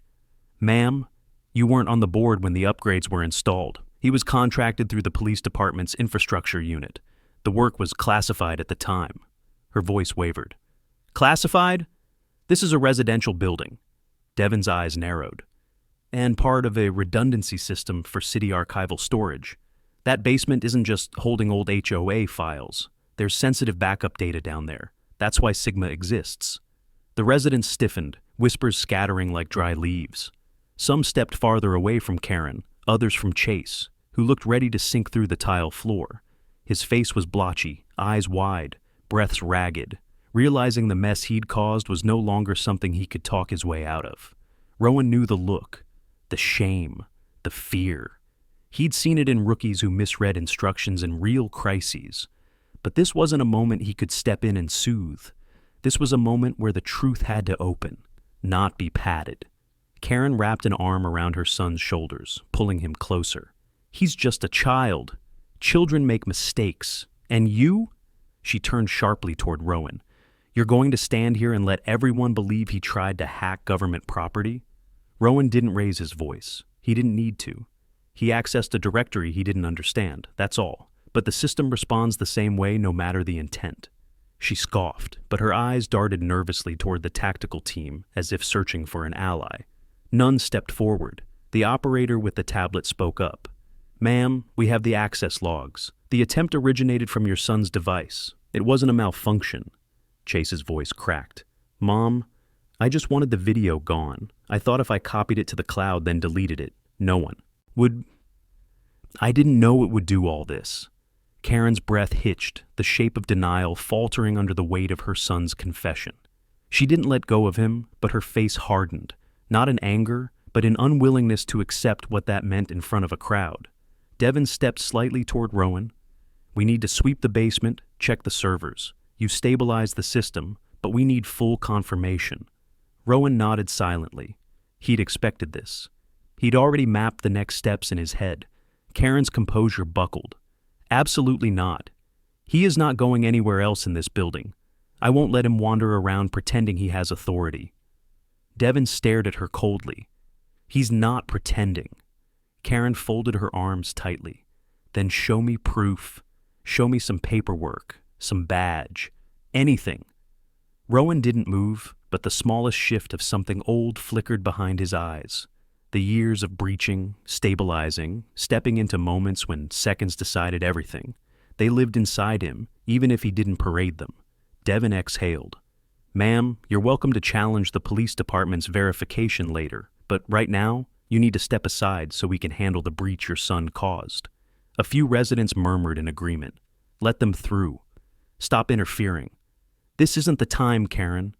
"Ma'am, you weren't on the board when the upgrades were installed. He was contracted through the police department's infrastructure unit. The work was classified at the time." Her voice wavered. "Classified? This is a residential building." Devin's eyes narrowed. "And part of a redundancy system for city archival storage. That basement isn't just holding old HOA files. There's sensitive backup data down there. That's why Sigma exists." The residents stiffened, whispers scattering like dry leaves. Some stepped farther away from Karen, others from Chase, who looked ready to sink through the tile floor. His face was blotchy, eyes wide, breaths ragged. Realizing the mess he'd caused was no longer something he could talk his way out of. Rowan knew the look, the shame, the fear. He'd seen it in rookies who misread instructions in real crises. But this wasn't a moment he could step in and soothe. This was a moment where the truth had to open, not be padded. Karen wrapped an arm around her son's shoulders, pulling him closer. "He's just a child. Children make mistakes. And you?" She turned sharply toward Rowan. "You're going to stand here and let everyone believe he tried to hack government property?" Rowan didn't raise his voice. He didn't need to. He accessed a directory he didn't understand, that's all. But the system responds the same way no matter the intent. She scoffed, but her eyes darted nervously toward the tactical team, as if searching for an ally. None stepped forward. The operator with the tablet spoke up. "Ma'am, we have the access logs. The attempt originated from your son's device. It wasn't a malfunction." Chase's voice cracked. "Mom, I just wanted the video gone. I thought if I copied it to the cloud then deleted it, no one would. I didn't know it would do all this." Karen's breath hitched, the shape of denial faltering under the weight of her son's confession. She didn't let go of him, but her face hardened, not in anger, but in unwillingness to accept what that meant in front of a crowd. Devin stepped slightly toward Rowan. "We need to sweep the basement, check the servers. You stabilized the system, but we need full confirmation." Rowan nodded silently. He'd expected this. He'd already mapped the next steps in his head. Karen's composure buckled. "Absolutely not. He is not going anywhere else in this building. I won't let him wander around pretending he has authority." Devin stared at her coldly. "He's not pretending." Karen folded her arms tightly. Then show me proof. Show me some paperwork, some badge, anything. Rowan didn't move, but the smallest shift of something old flickered behind his eyes. The years of breaching, stabilizing, stepping into moments when seconds decided everything. They lived inside him, even if he didn't parade them. Devin exhaled. "Ma'am, you're welcome to challenge the police department's verification later, but right now, you need to step aside so we can handle the breach your son caused." A few residents murmured in agreement. "Let them through. Stop interfering." "This isn't the time, Karen."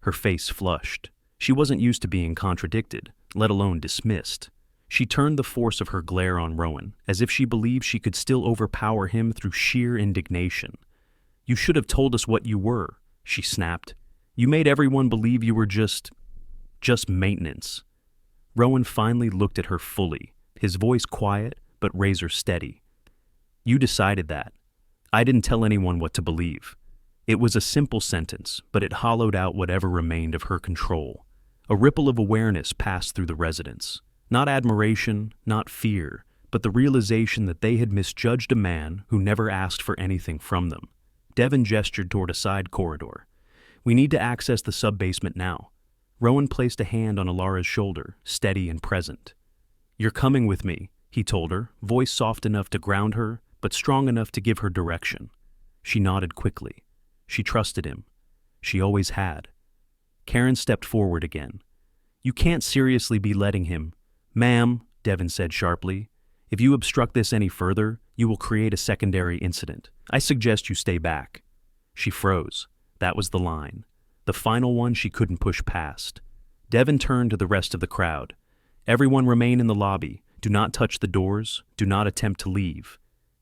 Her face flushed. She wasn't used to being contradicted, let alone dismissed. She turned the force of her glare on Rowan, as if she believed she could still overpower him through sheer indignation. "You should have told us what you were," she snapped. "You made everyone believe you were just maintenance." Rowan finally looked at her fully, his voice quiet but razor steady. "You decided that. I didn't tell anyone what to believe." It was a simple sentence, but it hollowed out whatever remained of her control. A ripple of awareness passed through the residents. Not admiration, not fear, but the realization that they had misjudged a man who never asked for anything from them. Devin gestured toward a side corridor. "We need to access the sub-basement now." Rowan placed a hand on Alara's shoulder, steady and present. "You're coming with me," he told her, voice soft enough to ground her, but strong enough to give her direction. She nodded quickly. She trusted him. She always had. Karen stepped forward again. "You can't seriously be letting him." "Ma'am," Devin said sharply, "if you obstruct this any further, you will create a secondary incident. I suggest you stay back." She froze. That was the line. The final one she couldn't push past. Devin turned to the rest of the crowd. "Everyone remain in the lobby. Do not touch the doors. Do not attempt to leave."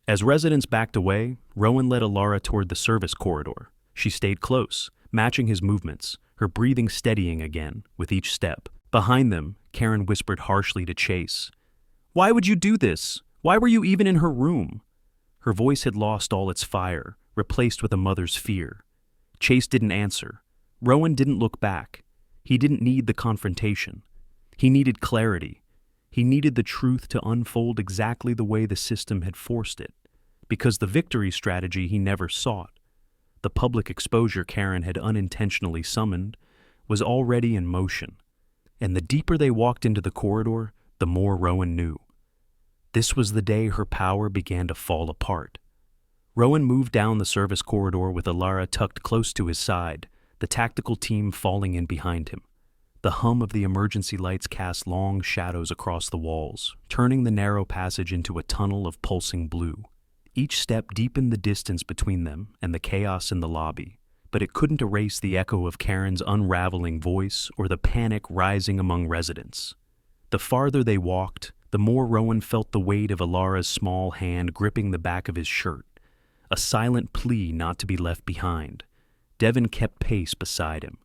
As residents backed away, Rowan led Alara toward the service corridor. She stayed close, matching his movements, her breathing steadying again with each step. Behind them, Karen whispered harshly to Chase. "Why would you do this? Why were you even in her room?" Her voice had lost all its fire, replaced with a mother's fear. Chase didn't answer. Rowan didn't look back. He didn't need the confrontation. He needed clarity. He needed the truth to unfold exactly the way the system had forced it, because the victory strategy he never sought, the public exposure Karen had unintentionally summoned, was already in motion. And the deeper they walked into the corridor, the more Rowan knew. This was the day her power began to fall apart. Rowan moved down the service corridor with Alara tucked close to his side, the tactical team falling in behind him. The hum of the emergency lights cast long shadows across the walls, turning the narrow passage into a tunnel of pulsing blue. Each step deepened the distance between them and the chaos in the lobby, but it couldn't erase the echo of Karen's unraveling voice or the panic rising among residents. The farther they walked, the more Rowan felt the weight of Alara's small hand gripping the back of his shirt, a silent plea not to be left behind. Devin kept pace beside him.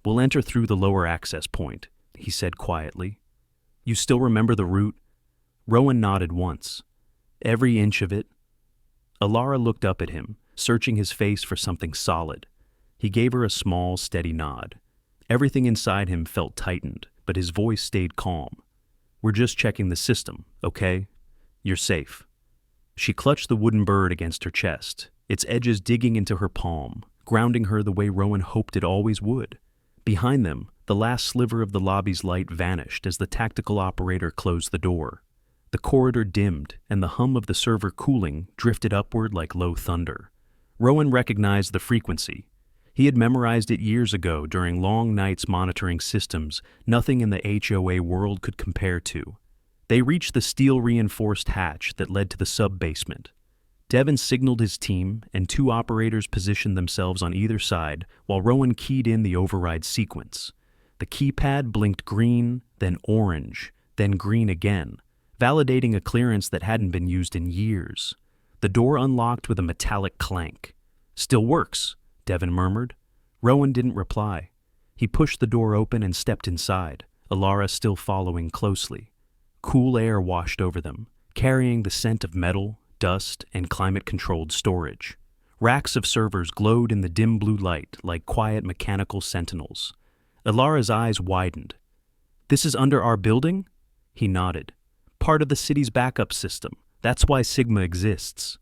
"We'll enter through the lower access point," he said quietly. "You still remember the route?" Rowan nodded once. "Every inch of it." Alara looked up at him, searching his face for something solid. He gave her a small, steady nod. Everything inside him felt tightened, but his voice stayed calm. "We're just checking the system, okay? You're safe." She clutched the wooden bird against her chest, its edges digging into her palm, grounding her the way Rowan hoped it always would. Behind them, the last sliver of the lobby's light vanished as the tactical operator closed the door. The corridor dimmed, and the hum of the server cooling drifted upward like low thunder. Rowan recognized the frequency. He had memorized it years ago during long nights monitoring systems nothing in the HOA world could compare to. They reached the steel-reinforced hatch that led to the sub-basement. Devin signaled his team, and two operators positioned themselves on either side while Rowan keyed in the override sequence. The keypad blinked green, then orange, then green again, validating a clearance that hadn't been used in years. The door unlocked with a metallic clank. "Still works," Devin murmured. Rowan didn't reply. He pushed the door open and stepped inside, Alara still following closely. Cool air washed over them, carrying the scent of metal, dust, and climate-controlled storage. Racks of servers glowed in the dim blue light like quiet mechanical sentinels. Alara's eyes widened. "This is under our building?" He nodded. "Part of the city's backup system, That's why Sigma exists.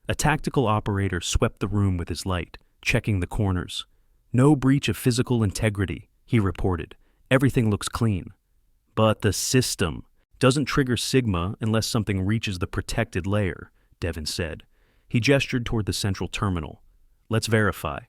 A tactical operator swept the room with his light, checking the corners. No breach of physical integrity, he reported. Everything looks clean. But the system doesn't trigger Sigma unless something reaches the protected layer, Devin said. He gestured toward the central terminal. Let's verify.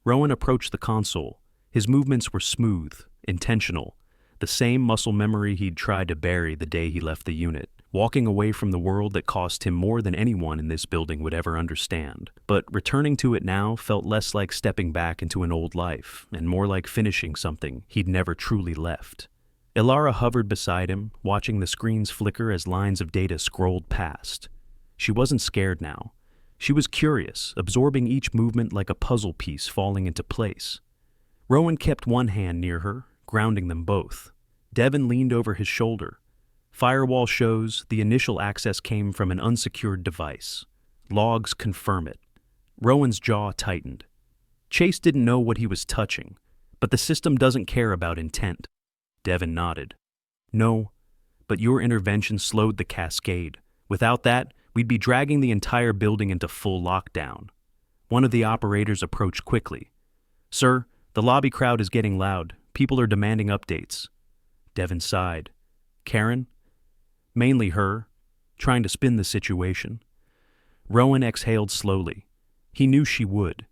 Rowan approached the console. His movements were smooth, intentional, the same muscle memory he'd tried to bury the day he left the unit, walking away from the world that cost him more than anyone in this building would ever understand. But returning to it now felt less like stepping back into an old life, and more like finishing something he'd never truly left. Ilara hovered beside him, watching the screens flicker as lines of data scrolled past. She wasn't scared now. She was curious, absorbing each movement like a puzzle piece falling into place. Rowan kept one hand near her, grounding them both. Devin leaned over his shoulder. Firewall shows the initial access came from an unsecured device. Logs confirm it. Rowan's jaw tightened. Chase didn't know what he was touching, but the system doesn't care about intent. Devin nodded. No, but your intervention slowed the cascade. Without that, we'd be dragging the entire building into full lockdown. One of the operators approached quickly. Sir, the lobby crowd is getting loud. People are demanding updates. Devin sighed. Karen? Mainly her, trying to spin the situation. Rowan exhaled slowly. He knew she would.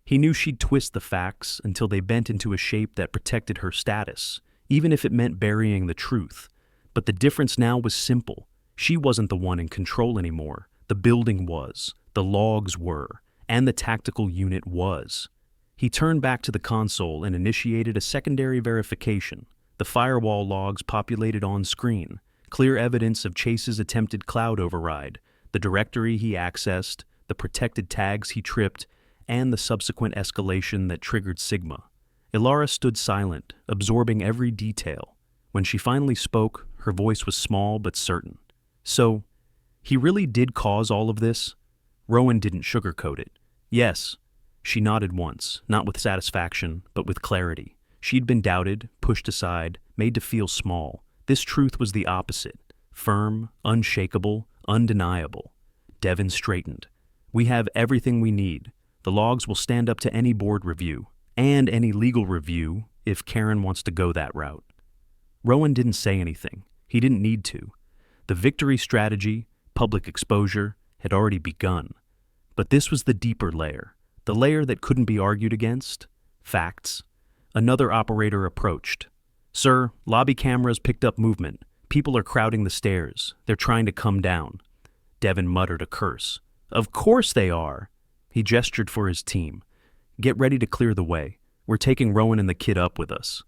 He knew she'd twist the facts until they bent into a shape that protected her status, even if it meant burying the truth. But the difference now was simple. She wasn't the one in control anymore. The building was, the logs were, and the tactical unit was. He turned back to the console and initiated a secondary verification. The firewall logs populated on screen, clear evidence of Chase's attempted cloud override, the directory he accessed, the protected tags he tripped, and the subsequent escalation that triggered Sigma. Ilara stood silent, absorbing every detail. When she finally spoke, her voice was small but certain. So, he really did cause all of this? Rowan didn't sugarcoat it. Yes. She nodded once, not with satisfaction, but with clarity. She'd been doubted, pushed aside, made to feel small. This truth was the opposite. Firm, unshakable, undeniable. Devin straightened. We have everything we need. The logs will stand up to any board review, and any legal review if Karen wants to go that route. Rowan didn't say anything. He didn't need to. The victory strategy, public exposure, had already begun. But this was the deeper layer, the layer that couldn't be argued against. Facts. Another operator approached. Sir, lobby cameras picked up movement. People are crowding the stairs. They're trying to come down. Devin muttered a curse. Of course they are. He gestured for his team. Get ready to clear the way. We're taking Rowan and the kid up with us.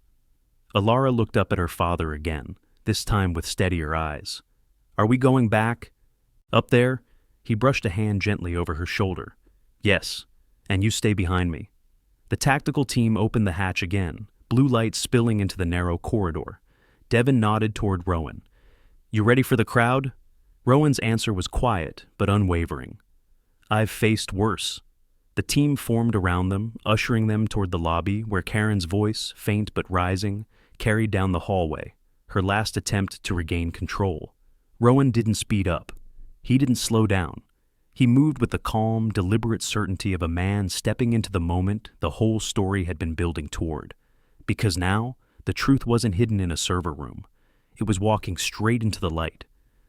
Ilara looked up at her father again, this time with steadier eyes. Are we going back? Up there? He brushed a hand gently over her shoulder. Yes, and you stay behind me. The tactical team opened the hatch again, blue light spilling into the narrow corridor. Devin nodded toward Rowan. You ready for the crowd? Rowan's answer was quiet, but unwavering. I've faced worse. The team formed around them, ushering them toward the lobby where Karen's voice, faint but rising, carried down the hallway, her last attempt to regain control. Rowan didn't speed up. He didn't slow down. He moved with the calm, deliberate certainty of a man stepping into the moment the whole story had been building toward. Because now, the truth wasn't hidden in a server room. It was walking straight into the light.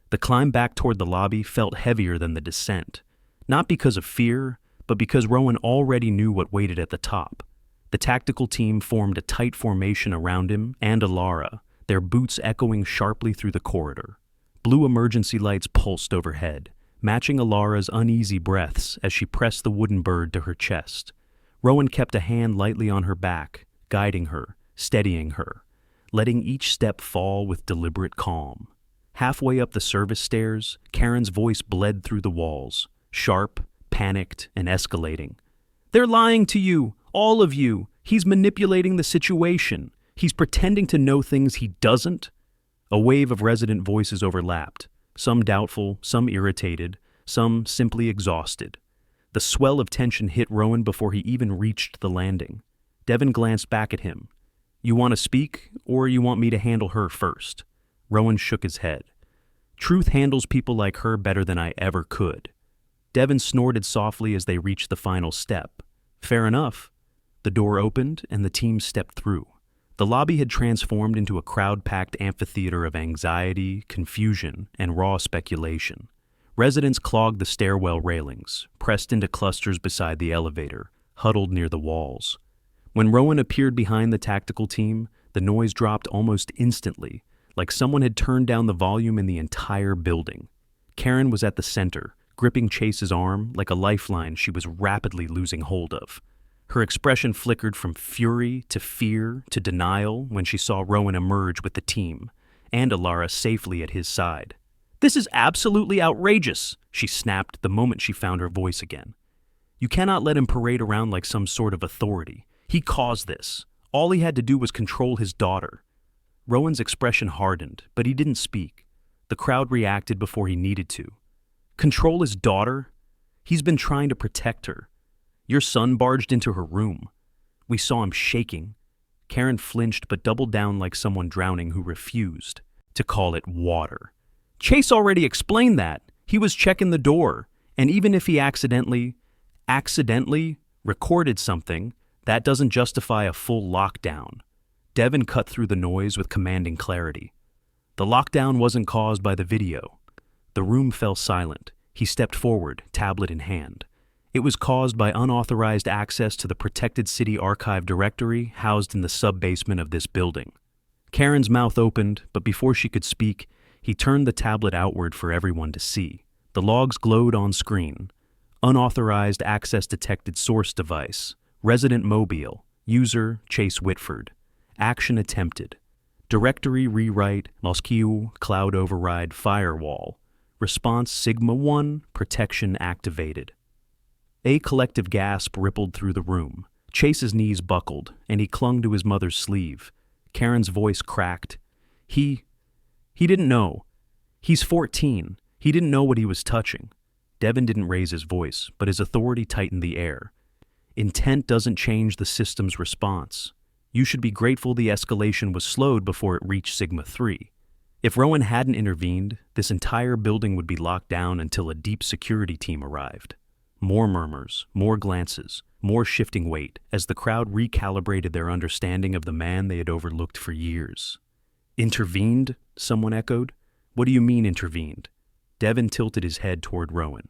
The climb back toward the lobby felt heavier than the descent. Not because of fear, but because Rowan already knew what waited at the top. The tactical team formed a tight formation around him and Ilara, their boots echoing sharply through the corridor. Blue emergency lights pulsed overhead, matching Ilara's uneasy breaths as she pressed the wooden bird to her chest. Rowan kept a hand lightly on her back, guiding her, steadying her, letting each step fall with deliberate calm. Halfway up the service stairs, Karen's voice bled through the walls, sharp, panicked, and escalating. They're lying to you, all of you. He's manipulating the situation. He's pretending to know things he doesn't. A wave of resident voices overlapped, some doubtful, some irritated, some simply exhausted. The swell of tension hit Rowan before he even reached the landing. Devin glanced back at him. You want to speak, or you want me to handle her first? Rowan shook his head. Truth handles people like her better than I ever could. Devin snorted softly as they reached the final step. Fair enough. The door opened and the team stepped through. The lobby had transformed into a crowd-packed amphitheater of anxiety, confusion, and raw speculation. Residents clogged the stairwell railings, pressed into clusters beside the elevator, huddled near the walls. When Rowan appeared behind the tactical team, the noise dropped almost instantly, like someone had turned down the volume in the entire building. Karen was at the center, gripping Chase's arm like a lifeline she was rapidly losing hold of. Her expression flickered from fury to fear to denial when she saw Rowan emerge with the team, and Alara safely at his side. "This is absolutely outrageous," she snapped the moment she found her voice again. "You cannot let him parade around like some sort of authority. He caused this. All he had to do was control his daughter." Rowan's expression hardened, but he didn't speak. The crowd reacted before he needed to. "Control his daughter? He's been trying to protect her. Your son barged into her room. We saw him shaking." Karen flinched but doubled down like someone drowning who refused to call it water. "Chase already explained that. He was checking the door. And even if he accidentally recorded something, that doesn't justify a full lockdown." Devin cut through the noise with commanding clarity. The lockdown wasn't caused by the video. The room fell silent. He stepped forward, tablet in hand. It was caused by unauthorized access to the protected city archive directory housed in the sub-basement of this building. Karen's mouth opened, but before she could speak, he turned the tablet outward for everyone to see. The logs glowed on screen. Unauthorized access detected source device. Resident mobile. User Chase Whitford. Action attempted. Directory rewrite Mosquito cloud override firewall. Response Sigma 1 protection activated. A collective gasp rippled through the room. Chase's knees buckled, and he clung to his mother's sleeve. Karen's voice cracked. He didn't know. He's 14. He didn't know what he was touching." Devin didn't raise his voice, but his authority tightened the air. "Intent doesn't change the system's response. You should be grateful the escalation was slowed before it reached Sigma 3. If Rowan hadn't intervened, this entire building would be locked down until a deep security team arrived." More murmurs, more glances, more shifting weight as the crowd recalibrated their understanding of the man they had overlooked for years. "Intervened?" someone echoed. "What do you mean intervened?" Devin tilted his head toward Rowan.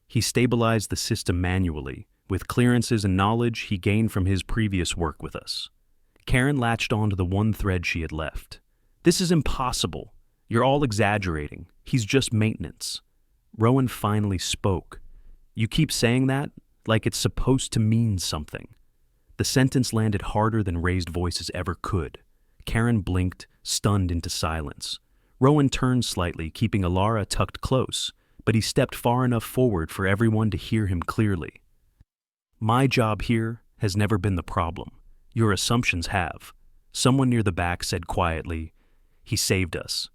"He stabilized the system manually, with clearances and knowledge he gained from his previous work with us." Karen latched onto the one thread she had left. "This is impossible. You're all exaggerating. He's just maintenance." Rowan finally spoke. "You keep saying that, like it's supposed to mean something." The sentence landed harder than raised voices ever could. Karen blinked, stunned into silence. Rowan turned slightly, keeping Alara tucked close, but he stepped far enough forward for everyone to hear him clearly. "My job here has never been the problem. Your assumptions have." Someone near the back said quietly, "He saved us."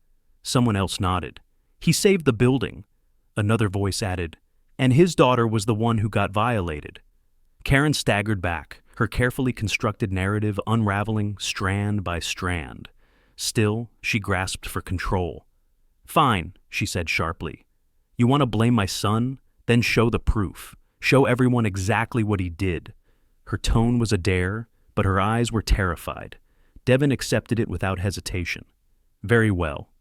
Someone else nodded. "He saved the building." Another voice added, "And his daughter was the one who got violated." Karen staggered back, her carefully constructed narrative unraveling strand by strand. Still, she grasped for control. "Fine," she said sharply. "You want to blame my son? Then show the proof. Show everyone exactly what he did." Her tone was a dare, but her eyes were terrified. Devin accepted it without hesitation. "Very well."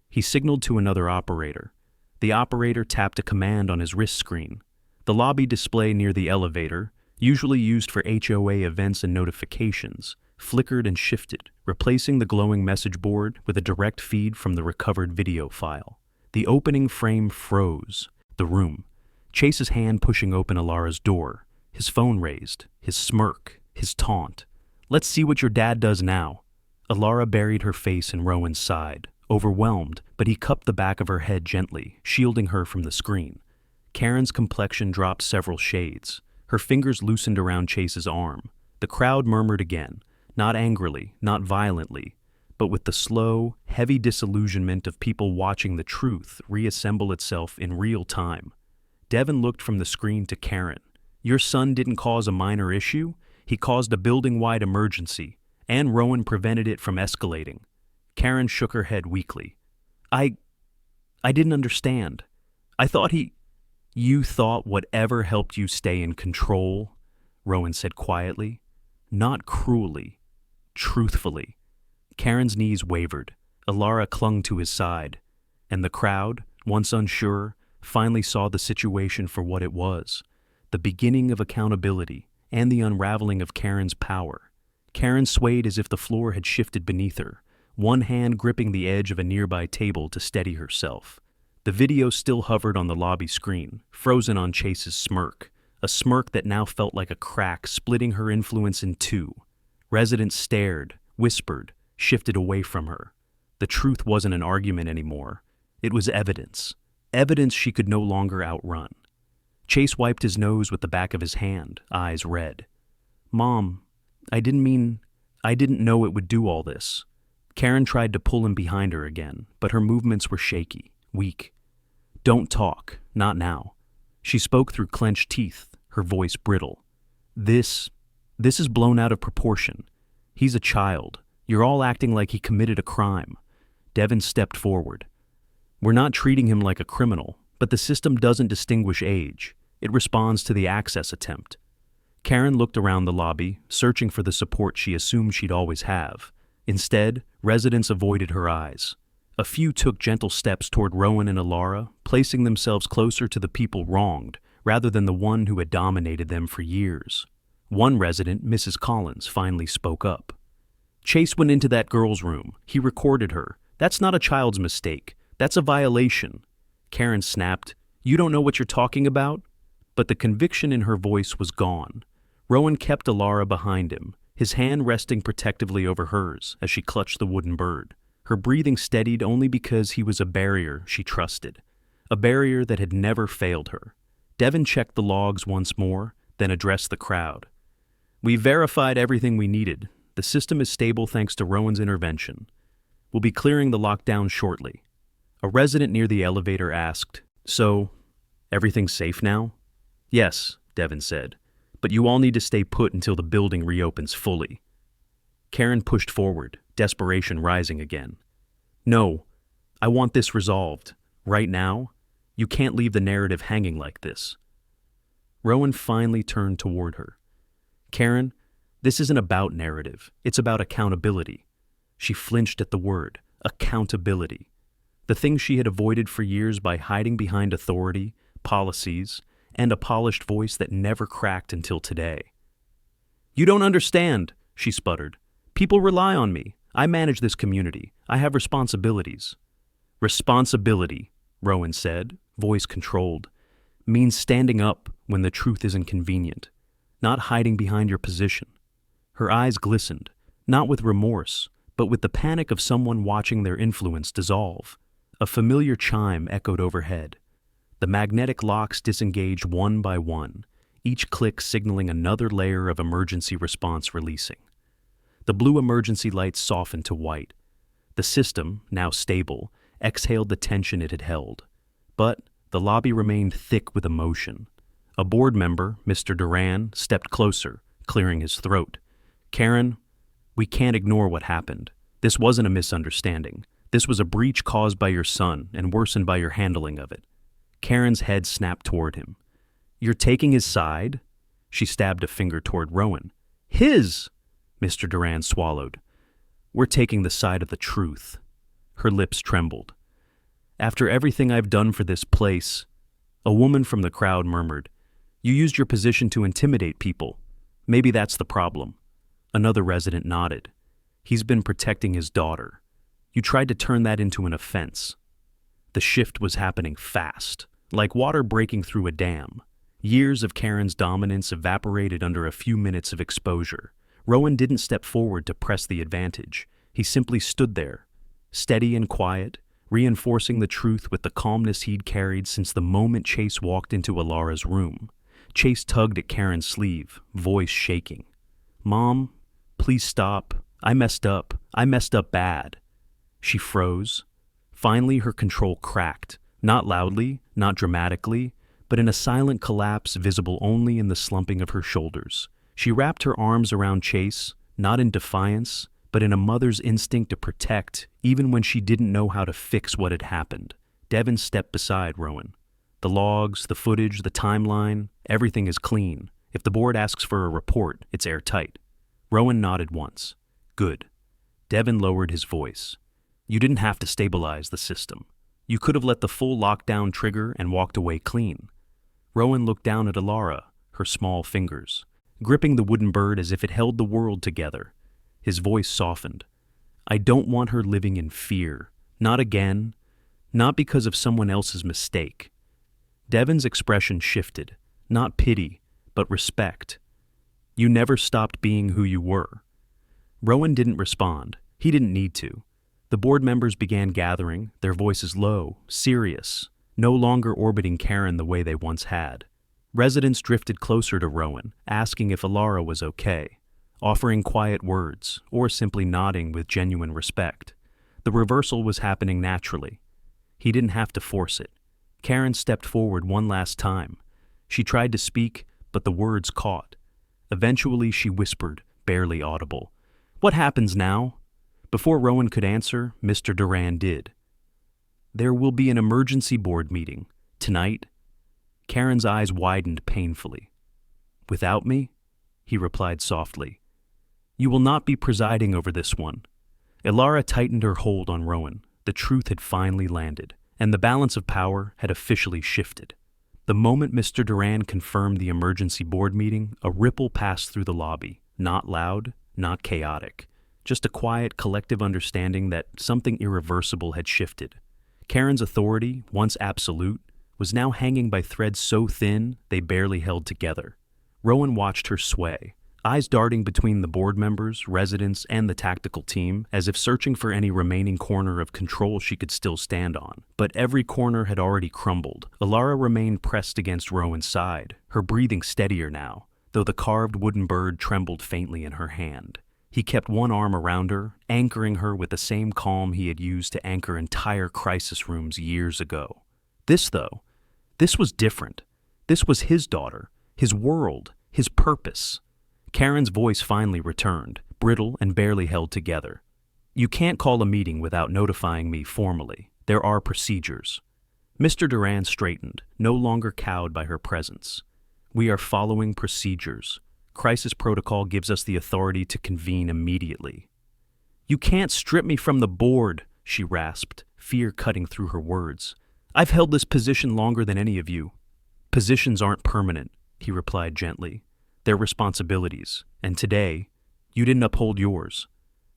He signaled to another operator. The operator tapped a command on his wrist screen. The lobby display near the elevator, usually used for HOA events and notifications, flickered and shifted, replacing the glowing message board with a direct feed from the recovered video file. The opening frame froze. The room. Chase's hand pushing open Alara's door, his phone raised, his smirk, his taunt. "Let's see what your dad does now." Alara buried her face in Rowan's side, overwhelmed, but he cupped the back of her head gently, shielding her from the screen. Karen's complexion dropped several shades. Her fingers loosened around Chase's arm. The crowd murmured again, not angrily, not violently, but with the slow, heavy disillusionment of people watching the truth reassemble itself in real time. Devin looked from the screen to Karen. "Your son didn't cause a minor issue. He caused a building-wide emergency, and Rowan prevented it from escalating." Karen shook her head weakly. I I didn't understand. I thought he... You thought whatever helped you stay in control, Rowan said quietly. Not cruelly, truthfully. Karen's knees wavered. Alara clung to his side, and the crowd, once unsure, finally saw the situation for what it was, the beginning of accountability and the unraveling of Karen's power. Karen swayed as if the floor had shifted beneath her, one hand gripping the edge of a nearby table to steady herself. The video still hovered on the lobby screen, frozen on Chase's smirk, a smirk that now felt like a crack splitting her influence in two. Residents stared, whispered, shifted away from her. The truth wasn't an argument anymore. It was evidence. Evidence she could no longer outrun. Chase wiped his nose with the back of his hand, eyes red. Mom, I didn't know it would do all this. Karen tried to pull him behind her again, but her movements were shaky, weak. Don't talk, not now. She spoke through clenched teeth, her voice brittle. This is blown out of proportion. He's a child. You're all acting like he committed a crime. Devin stepped forward. We're not treating him like a criminal, but the system doesn't distinguish age. It responds to the access attempt. Karen looked around the lobby, searching for the support she assumed she'd always have. Instead, residents avoided her eyes. A few took gentle steps toward Rowan and Alara, placing themselves closer to the people wronged, rather than the one who had dominated them for years. One resident, Mrs. Collins, finally spoke up. Chase went into that girl's room. He recorded her. That's not a child's mistake. That's a violation. Karen snapped. You don't know what you're talking about? But the conviction in her voice was gone. Rowan kept Alara behind him, his hand resting protectively over hers as she clutched the wooden bird. Her breathing steadied only because he was a barrier she trusted, a barrier that had never failed her. Devin checked the logs once more, then addressed the crowd. We verified everything we needed. The system is stable thanks to Rowan's intervention. We'll be clearing the lockdown shortly. A resident near the elevator asked, So, everything's safe now? Yes, Devin said, but you all need to stay put until the building reopens fully. Karen pushed forward, desperation rising again. No, I want this resolved. Right now, you can't leave the narrative hanging like this. Rowan finally turned toward her. Karen, this isn't about narrative. It's about accountability. She flinched at the word, accountability. The thing she had avoided for years by hiding behind authority, policies, and a polished voice that never cracked until today. You don't understand, she sputtered. People rely on me. I manage this community. I have responsibilities. Responsibility, Rowan said, voice controlled, means standing up when the truth is inconvenient, not hiding behind your position. Her eyes glistened, not with remorse, but with the panic of someone watching their influence dissolve. A familiar chime echoed overhead. The magnetic locks disengaged one by one, each click signaling another layer of emergency response releasing. The blue emergency lights softened to white. The system, now stable, exhaled the tension it had held. But the lobby remained thick with emotion. A board member, Mr. Duran, stepped closer, clearing his throat. Karen, we can't ignore what happened. This wasn't a misunderstanding. This was a breach caused by your son and worsened by your handling of it. Karen's head snapped toward him. You're taking his side? She stabbed a finger toward Rowan. His! Mr. Duran swallowed. We're taking the side of the truth. Her lips trembled. After everything I've done for this place, a woman from the crowd murmured, You used your position to intimidate people. Maybe that's the problem. Another resident nodded. He's been protecting his daughter. You tried to turn that into an offense. The shift was happening fast, like water breaking through a dam. Years of Karen's dominance evaporated under a few minutes of exposure. Rowan didn't step forward to press the advantage. He simply stood there, steady and quiet, reinforcing the truth with the calmness he'd carried since the moment Chase walked into Alara's room. Chase tugged at Karen's sleeve, voice shaking. Mom, please stop. I messed up. I messed up bad. She froze. Finally, her control cracked, not loudly, not dramatically, but in a silent collapse visible only in the slumping of her shoulders. She wrapped her arms around Chase, not in defiance, but in a mother's instinct to protect, even when she didn't know how to fix what had happened. Devin stepped beside Rowan. The logs, the footage, the timeline, everything is clean. If the board asks for a report, it's airtight. Rowan nodded once. Good. Devin lowered his voice. You didn't have to stabilize the system. You could have let the full lockdown trigger and walked away clean. Rowan looked down at Alara, her small fingers, gripping the wooden bird as if it held the world together. His voice softened. I don't want her living in fear. Not again. Not because of someone else's mistake. Devin's expression shifted. Not pity, but respect. You never stopped being who you were. Rowan didn't respond. He didn't need to. The board members began gathering, their voices low, serious, no longer orbiting Karen the way they once had. Residents drifted closer to Rowan, asking if Alara was okay, offering quiet words, or simply nodding with genuine respect. The reversal was happening naturally. He didn't have to force it. Karen stepped forward one last time. She tried to speak, but the words caught. Eventually she whispered, barely audible. What happens now? Before Rowan could answer, Mr. Duran did. There will be an emergency board meeting. Tonight? Karen's eyes widened painfully. Without me? He replied softly. You will not be presiding over this one. Alara tightened her hold on Rowan. The truth had finally landed, and the balance of power had officially shifted. The moment Mr. Duran confirmed the emergency board meeting, a ripple passed through the lobby. Not loud, not chaotic. Just a quiet, collective understanding that something irreversible had shifted. Karen's authority, once absolute, was now hanging by threads so thin they barely held together. Rowan watched her sway, eyes darting between the board members, residents, and the tactical team, as if searching for any remaining corner of control she could still stand on. But every corner had already crumbled. Alara remained pressed against Rowan's side, her breathing steadier now, though the carved wooden bird trembled faintly in her hand. He kept one arm around her, anchoring her with the same calm he had used to anchor entire crisis rooms years ago. This was different. This was his daughter, his world, his purpose. Karen's voice finally returned, brittle and barely held together. You can't call a meeting without notifying me formally. There are procedures. Mr. Duran straightened, no longer cowed by her presence. We are following procedures. Crisis protocol gives us the authority to convene immediately. You can't strip me from the board, she rasped, fear cutting through her words. I've held this position longer than any of you. Positions aren't permanent, he replied gently. They're responsibilities, and today, you didn't uphold yours.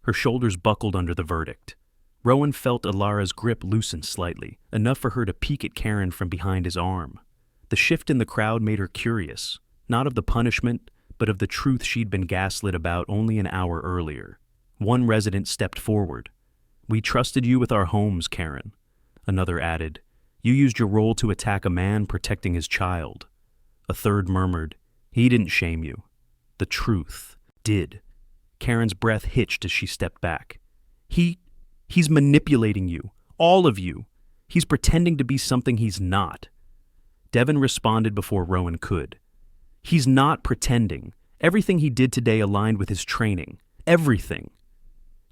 Her shoulders buckled under the verdict. Rowan felt Alara's grip loosen slightly, enough for her to peek at Karen from behind his arm. The shift in the crowd made her curious, not of the punishment, but of the truth she'd been gaslit about only an hour earlier. One resident stepped forward. We trusted you with our homes, Karen. Another added, you used your role to attack a man protecting his child. A third murmured, he didn't shame you. The truth did. Karen's breath hitched as she stepped back. He's manipulating you, all of you. He's pretending to be something he's not. Devin responded before Rowan could. He's not pretending. Everything he did today aligned with his training. Everything.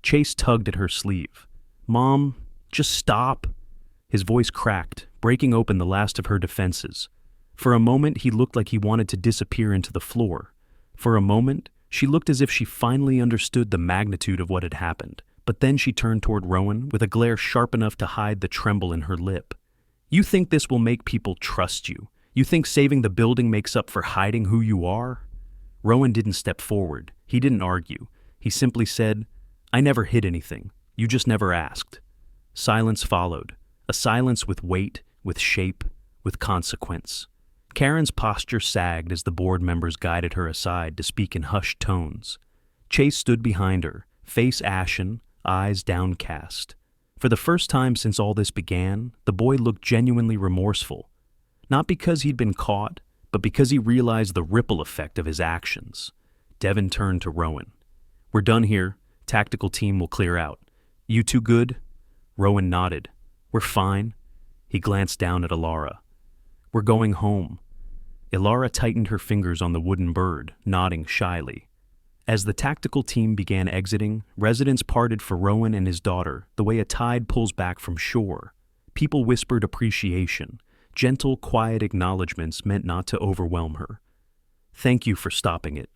Chase tugged at her sleeve. Mom, just stop. His voice cracked, breaking open the last of her defenses. For a moment, he looked like he wanted to disappear into the floor. For a moment, she looked as if she finally understood the magnitude of what had happened. But then she turned toward Rowan with a glare sharp enough to hide the tremble in her lip. You think this will make people trust you? You think saving the building makes up for hiding who you are? Rowan didn't step forward. He didn't argue. He simply said, I never hid anything. You just never asked. Silence followed. A silence with weight, with shape, with consequence. Karen's posture sagged as the board members guided her aside to speak in hushed tones. Chase stood behind her, face ashen, eyes downcast. For the first time since all this began, the boy looked genuinely remorseful. Not because he'd been caught, but because he realized the ripple effect of his actions. Devin turned to Rowan. We're done here. Tactical team will clear out. You two good? Rowan nodded. We're fine. He glanced down at Alara. We're going home. Alara tightened her fingers on the wooden bird, nodding shyly. As the tactical team began exiting, residents parted for Rowan and his daughter, the way a tide pulls back from shore. People whispered appreciation, gentle, quiet acknowledgments meant not to overwhelm her. "Thank you for stopping it.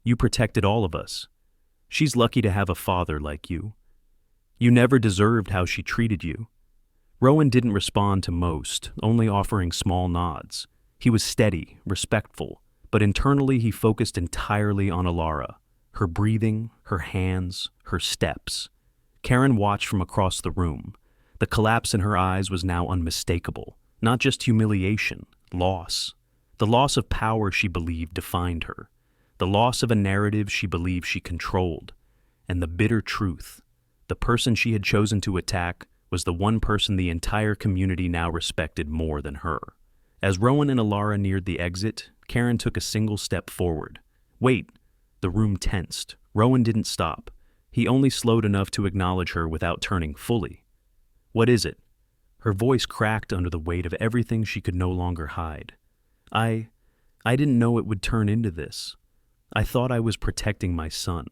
You protected all of us. She's lucky to have a father like you. You never deserved how she treated you." Rowan didn't respond to most, only offering small nods. He was steady, respectful, but internally he focused entirely on Alara, her breathing, her hands, her steps. Karen watched from across the room. The collapse in her eyes was now unmistakable. Not just humiliation, loss. The loss of power she believed defined her. The loss of a narrative she believed she controlled. And the bitter truth. The person she had chosen to attack was the one person the entire community now respected more than her. As Rowan and Alara neared the exit, Karen took a single step forward. "Wait!" The room tensed. Rowan didn't stop. He only slowed enough to acknowledge her without turning fully. "What is it?" Her voice cracked under the weight of everything she could no longer hide. I didn't know it would turn into this. I thought I was protecting my son."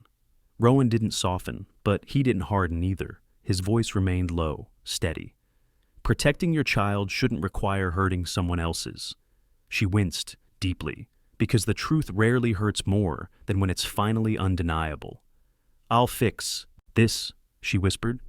Rowan didn't soften, but he didn't harden either. His voice remained low, steady. "Protecting your child shouldn't require hurting someone else's." She winced deeply, because the truth rarely hurts more than when it's finally undeniable. "I'll fix this," she whispered.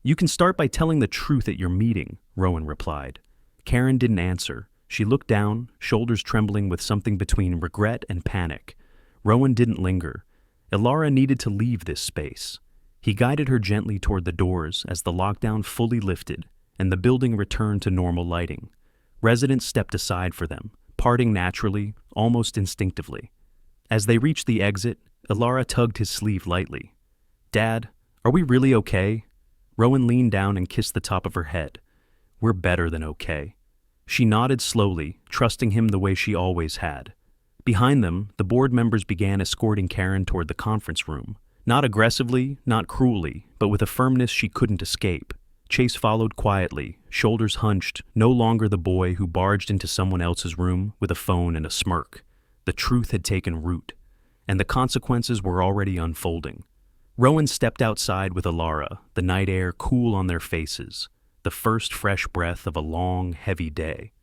"You can start by telling the truth at your meeting," Rowan replied. Karen didn't answer. She looked down, shoulders trembling with something between regret and panic. Rowan didn't linger. Alara needed to leave this space. He guided her gently toward the doors as the lockdown fully lifted and the building returned to normal lighting. Residents stepped aside for them, parting naturally, almost instinctively. As they reached the exit, Alara tugged his sleeve lightly. "Dad, are we really okay?" Rowan leaned down and kissed the top of her head. "We're better than okay." She nodded slowly, trusting him the way she always had. Behind them, the board members began escorting Karen toward the conference room. Not aggressively, not cruelly, but with a firmness she couldn't escape. Chase followed quietly, shoulders hunched, no longer the boy who barged into someone else's room with a phone and a smirk. The truth had taken root, and the consequences were already unfolding. Rowan stepped outside with Alara, the night air cool on their faces, the first fresh breath of a long, heavy day.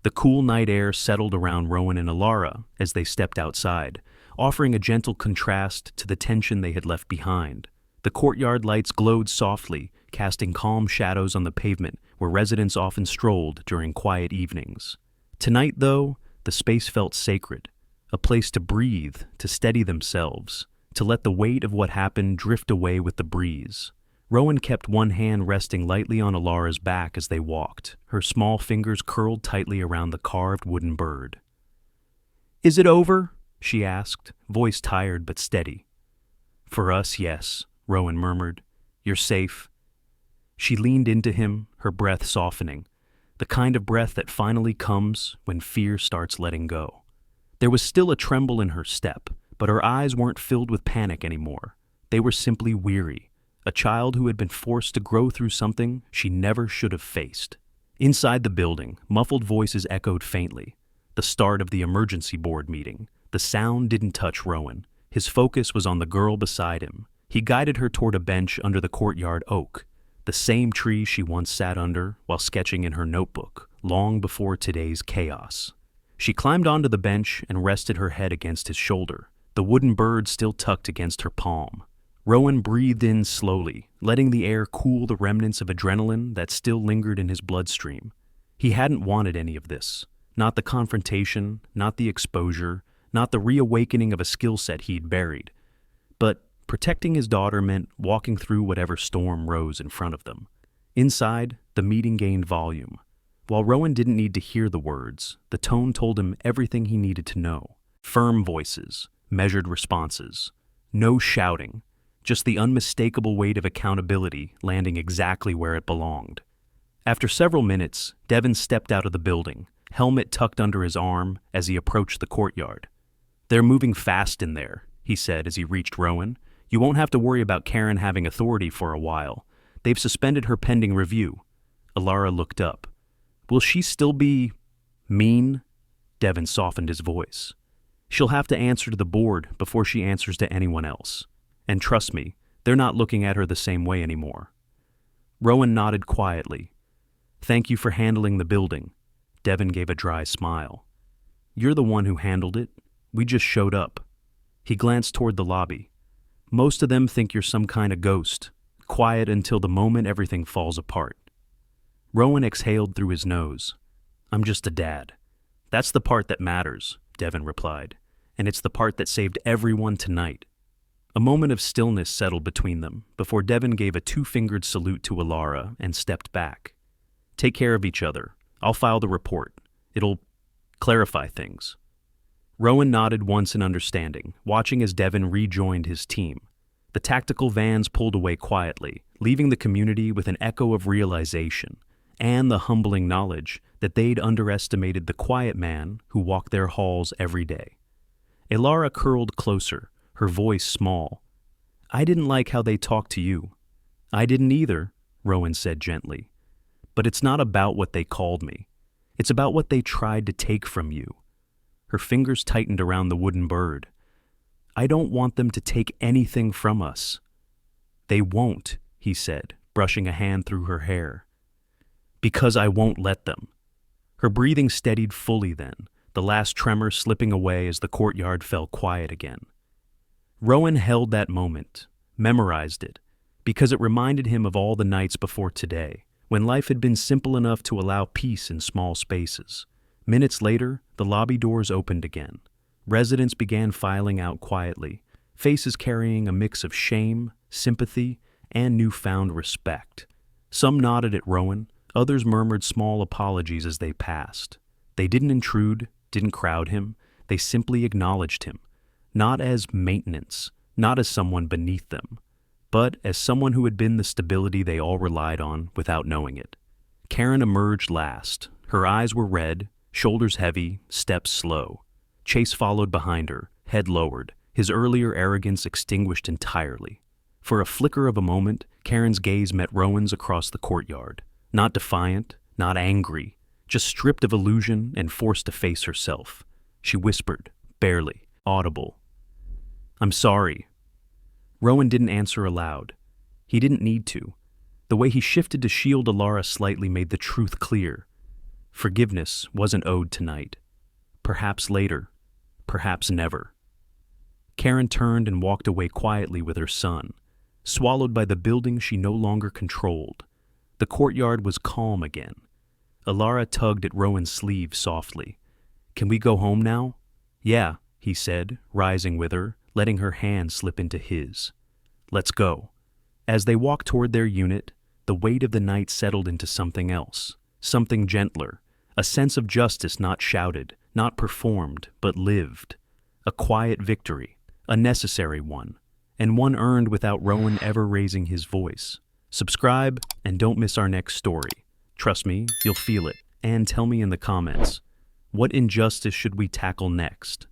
The cool night air settled around Rowan and Alara as they stepped outside, offering a gentle contrast to the tension they had left behind. The courtyard lights glowed softly, casting calm shadows on the pavement where residents often strolled during quiet evenings. Tonight, though, the space felt sacred, a place to breathe, to steady themselves, to let the weight of what happened drift away with the breeze. Rowan kept one hand resting lightly on Alara's back as they walked, her small fingers curled tightly around the carved wooden bird. "Is it over?" she asked, voice tired but steady. "For us, yes," Rowan murmured. "You're safe." She leaned into him, her breath softening, the kind of breath that finally comes when fear starts letting go. There was still a tremble in her step, but her eyes weren't filled with panic anymore. They were simply weary. A child who had been forced to grow through something she never should have faced. Inside the building, muffled voices echoed faintly. The start of the emergency board meeting. The sound didn't touch Rowan. His focus was on the girl beside him. He guided her toward a bench under the courtyard oak, the same tree she once sat under while sketching in her notebook, long before today's chaos. She climbed onto the bench and rested her head against his shoulder, the wooden bird still tucked against her palm. Rowan breathed in slowly, letting the air cool the remnants of adrenaline that still lingered in his bloodstream. He hadn't wanted any of this. Not the confrontation, not the exposure, not the reawakening of a skill set he'd buried. But protecting his daughter meant walking through whatever storm rose in front of them. Inside, the meeting gained volume. While Rowan didn't need to hear the words, the tone told him everything he needed to know. Firm voices, measured responses. No shouting. Just the unmistakable weight of accountability landing exactly where it belonged. After several minutes, Devin stepped out of the building, helmet tucked under his arm as he approached the courtyard. "They're moving fast in there," he said as he reached Rowan. "You won't have to worry about Karen having authority for a while. They've suspended her pending review." Alara looked up. "Will she still be mean?" Devin softened his voice. "She'll have to answer to the board before she answers to anyone else. And trust me, they're not looking at her the same way anymore." Rowan nodded quietly. Thank you for handling the building. Devin gave a dry smile. You're the one who handled it. We just showed up. He glanced toward the lobby. Most of them think you're some kind of ghost, quiet until the moment everything falls apart. Rowan exhaled through his nose. I'm just a dad. That's the part that matters, Devin replied, and it's the part that saved everyone tonight. A moment of stillness settled between them before Devin gave a two-fingered salute to Alara and stepped back. Take care of each other. I'll file the report. It'll clarify things. Rowan nodded once in understanding, watching as Devin rejoined his team. The tactical vans pulled away quietly, leaving the community with an echo of realization and the humbling knowledge that they'd underestimated the quiet man who walked their halls every day. Alara curled closer, her voice small. I didn't like how they talked to you. I didn't either, Rowan said gently. But it's not about what they called me. It's about what they tried to take from you. Her fingers tightened around the wooden bird. I don't want them to take anything from us. They won't, he said, brushing a hand through her hair. Because I won't let them. Her breathing steadied fully then, the last tremor slipping away as the courtyard fell quiet again. Rowan held that moment, memorized it, because it reminded him of all the nights before today, when life had been simple enough to allow peace in small spaces. Minutes later, the lobby doors opened again. Residents began filing out quietly, faces carrying a mix of shame, sympathy, and newfound respect. Some nodded at Rowan, others murmured small apologies as they passed. They didn't intrude, didn't crowd him, they simply acknowledged him, not as maintenance, not as someone beneath them, but as someone who had been the stability they all relied on without knowing it. Karen emerged last. Her eyes were red, shoulders heavy, steps slow. Chase followed behind her, head lowered, his earlier arrogance extinguished entirely. For a flicker of a moment, Karen's gaze met Rowan's across the courtyard. Not defiant, not angry, just stripped of illusion and forced to face herself. She whispered, barely, audible. I'm sorry. Rowan didn't answer aloud. He didn't need to. The way he shifted to shield Alara slightly made the truth clear. Forgiveness wasn't owed tonight. Perhaps later. Perhaps never. Karen turned and walked away quietly with her son, swallowed by the building she no longer controlled. The courtyard was calm again. Alara tugged at Rowan's sleeve softly. Can we go home now? Yeah, he said, rising with her, letting her hand slip into his. Let's go. As they walked toward their unit, the weight of the night settled into something else, something gentler, a sense of justice not shouted, not performed, but lived. A quiet victory, a necessary one, and one earned without Rowan ever raising his voice. Subscribe and don't miss our next story. Trust me, you'll feel it. And tell me in the comments, what injustice should we tackle next?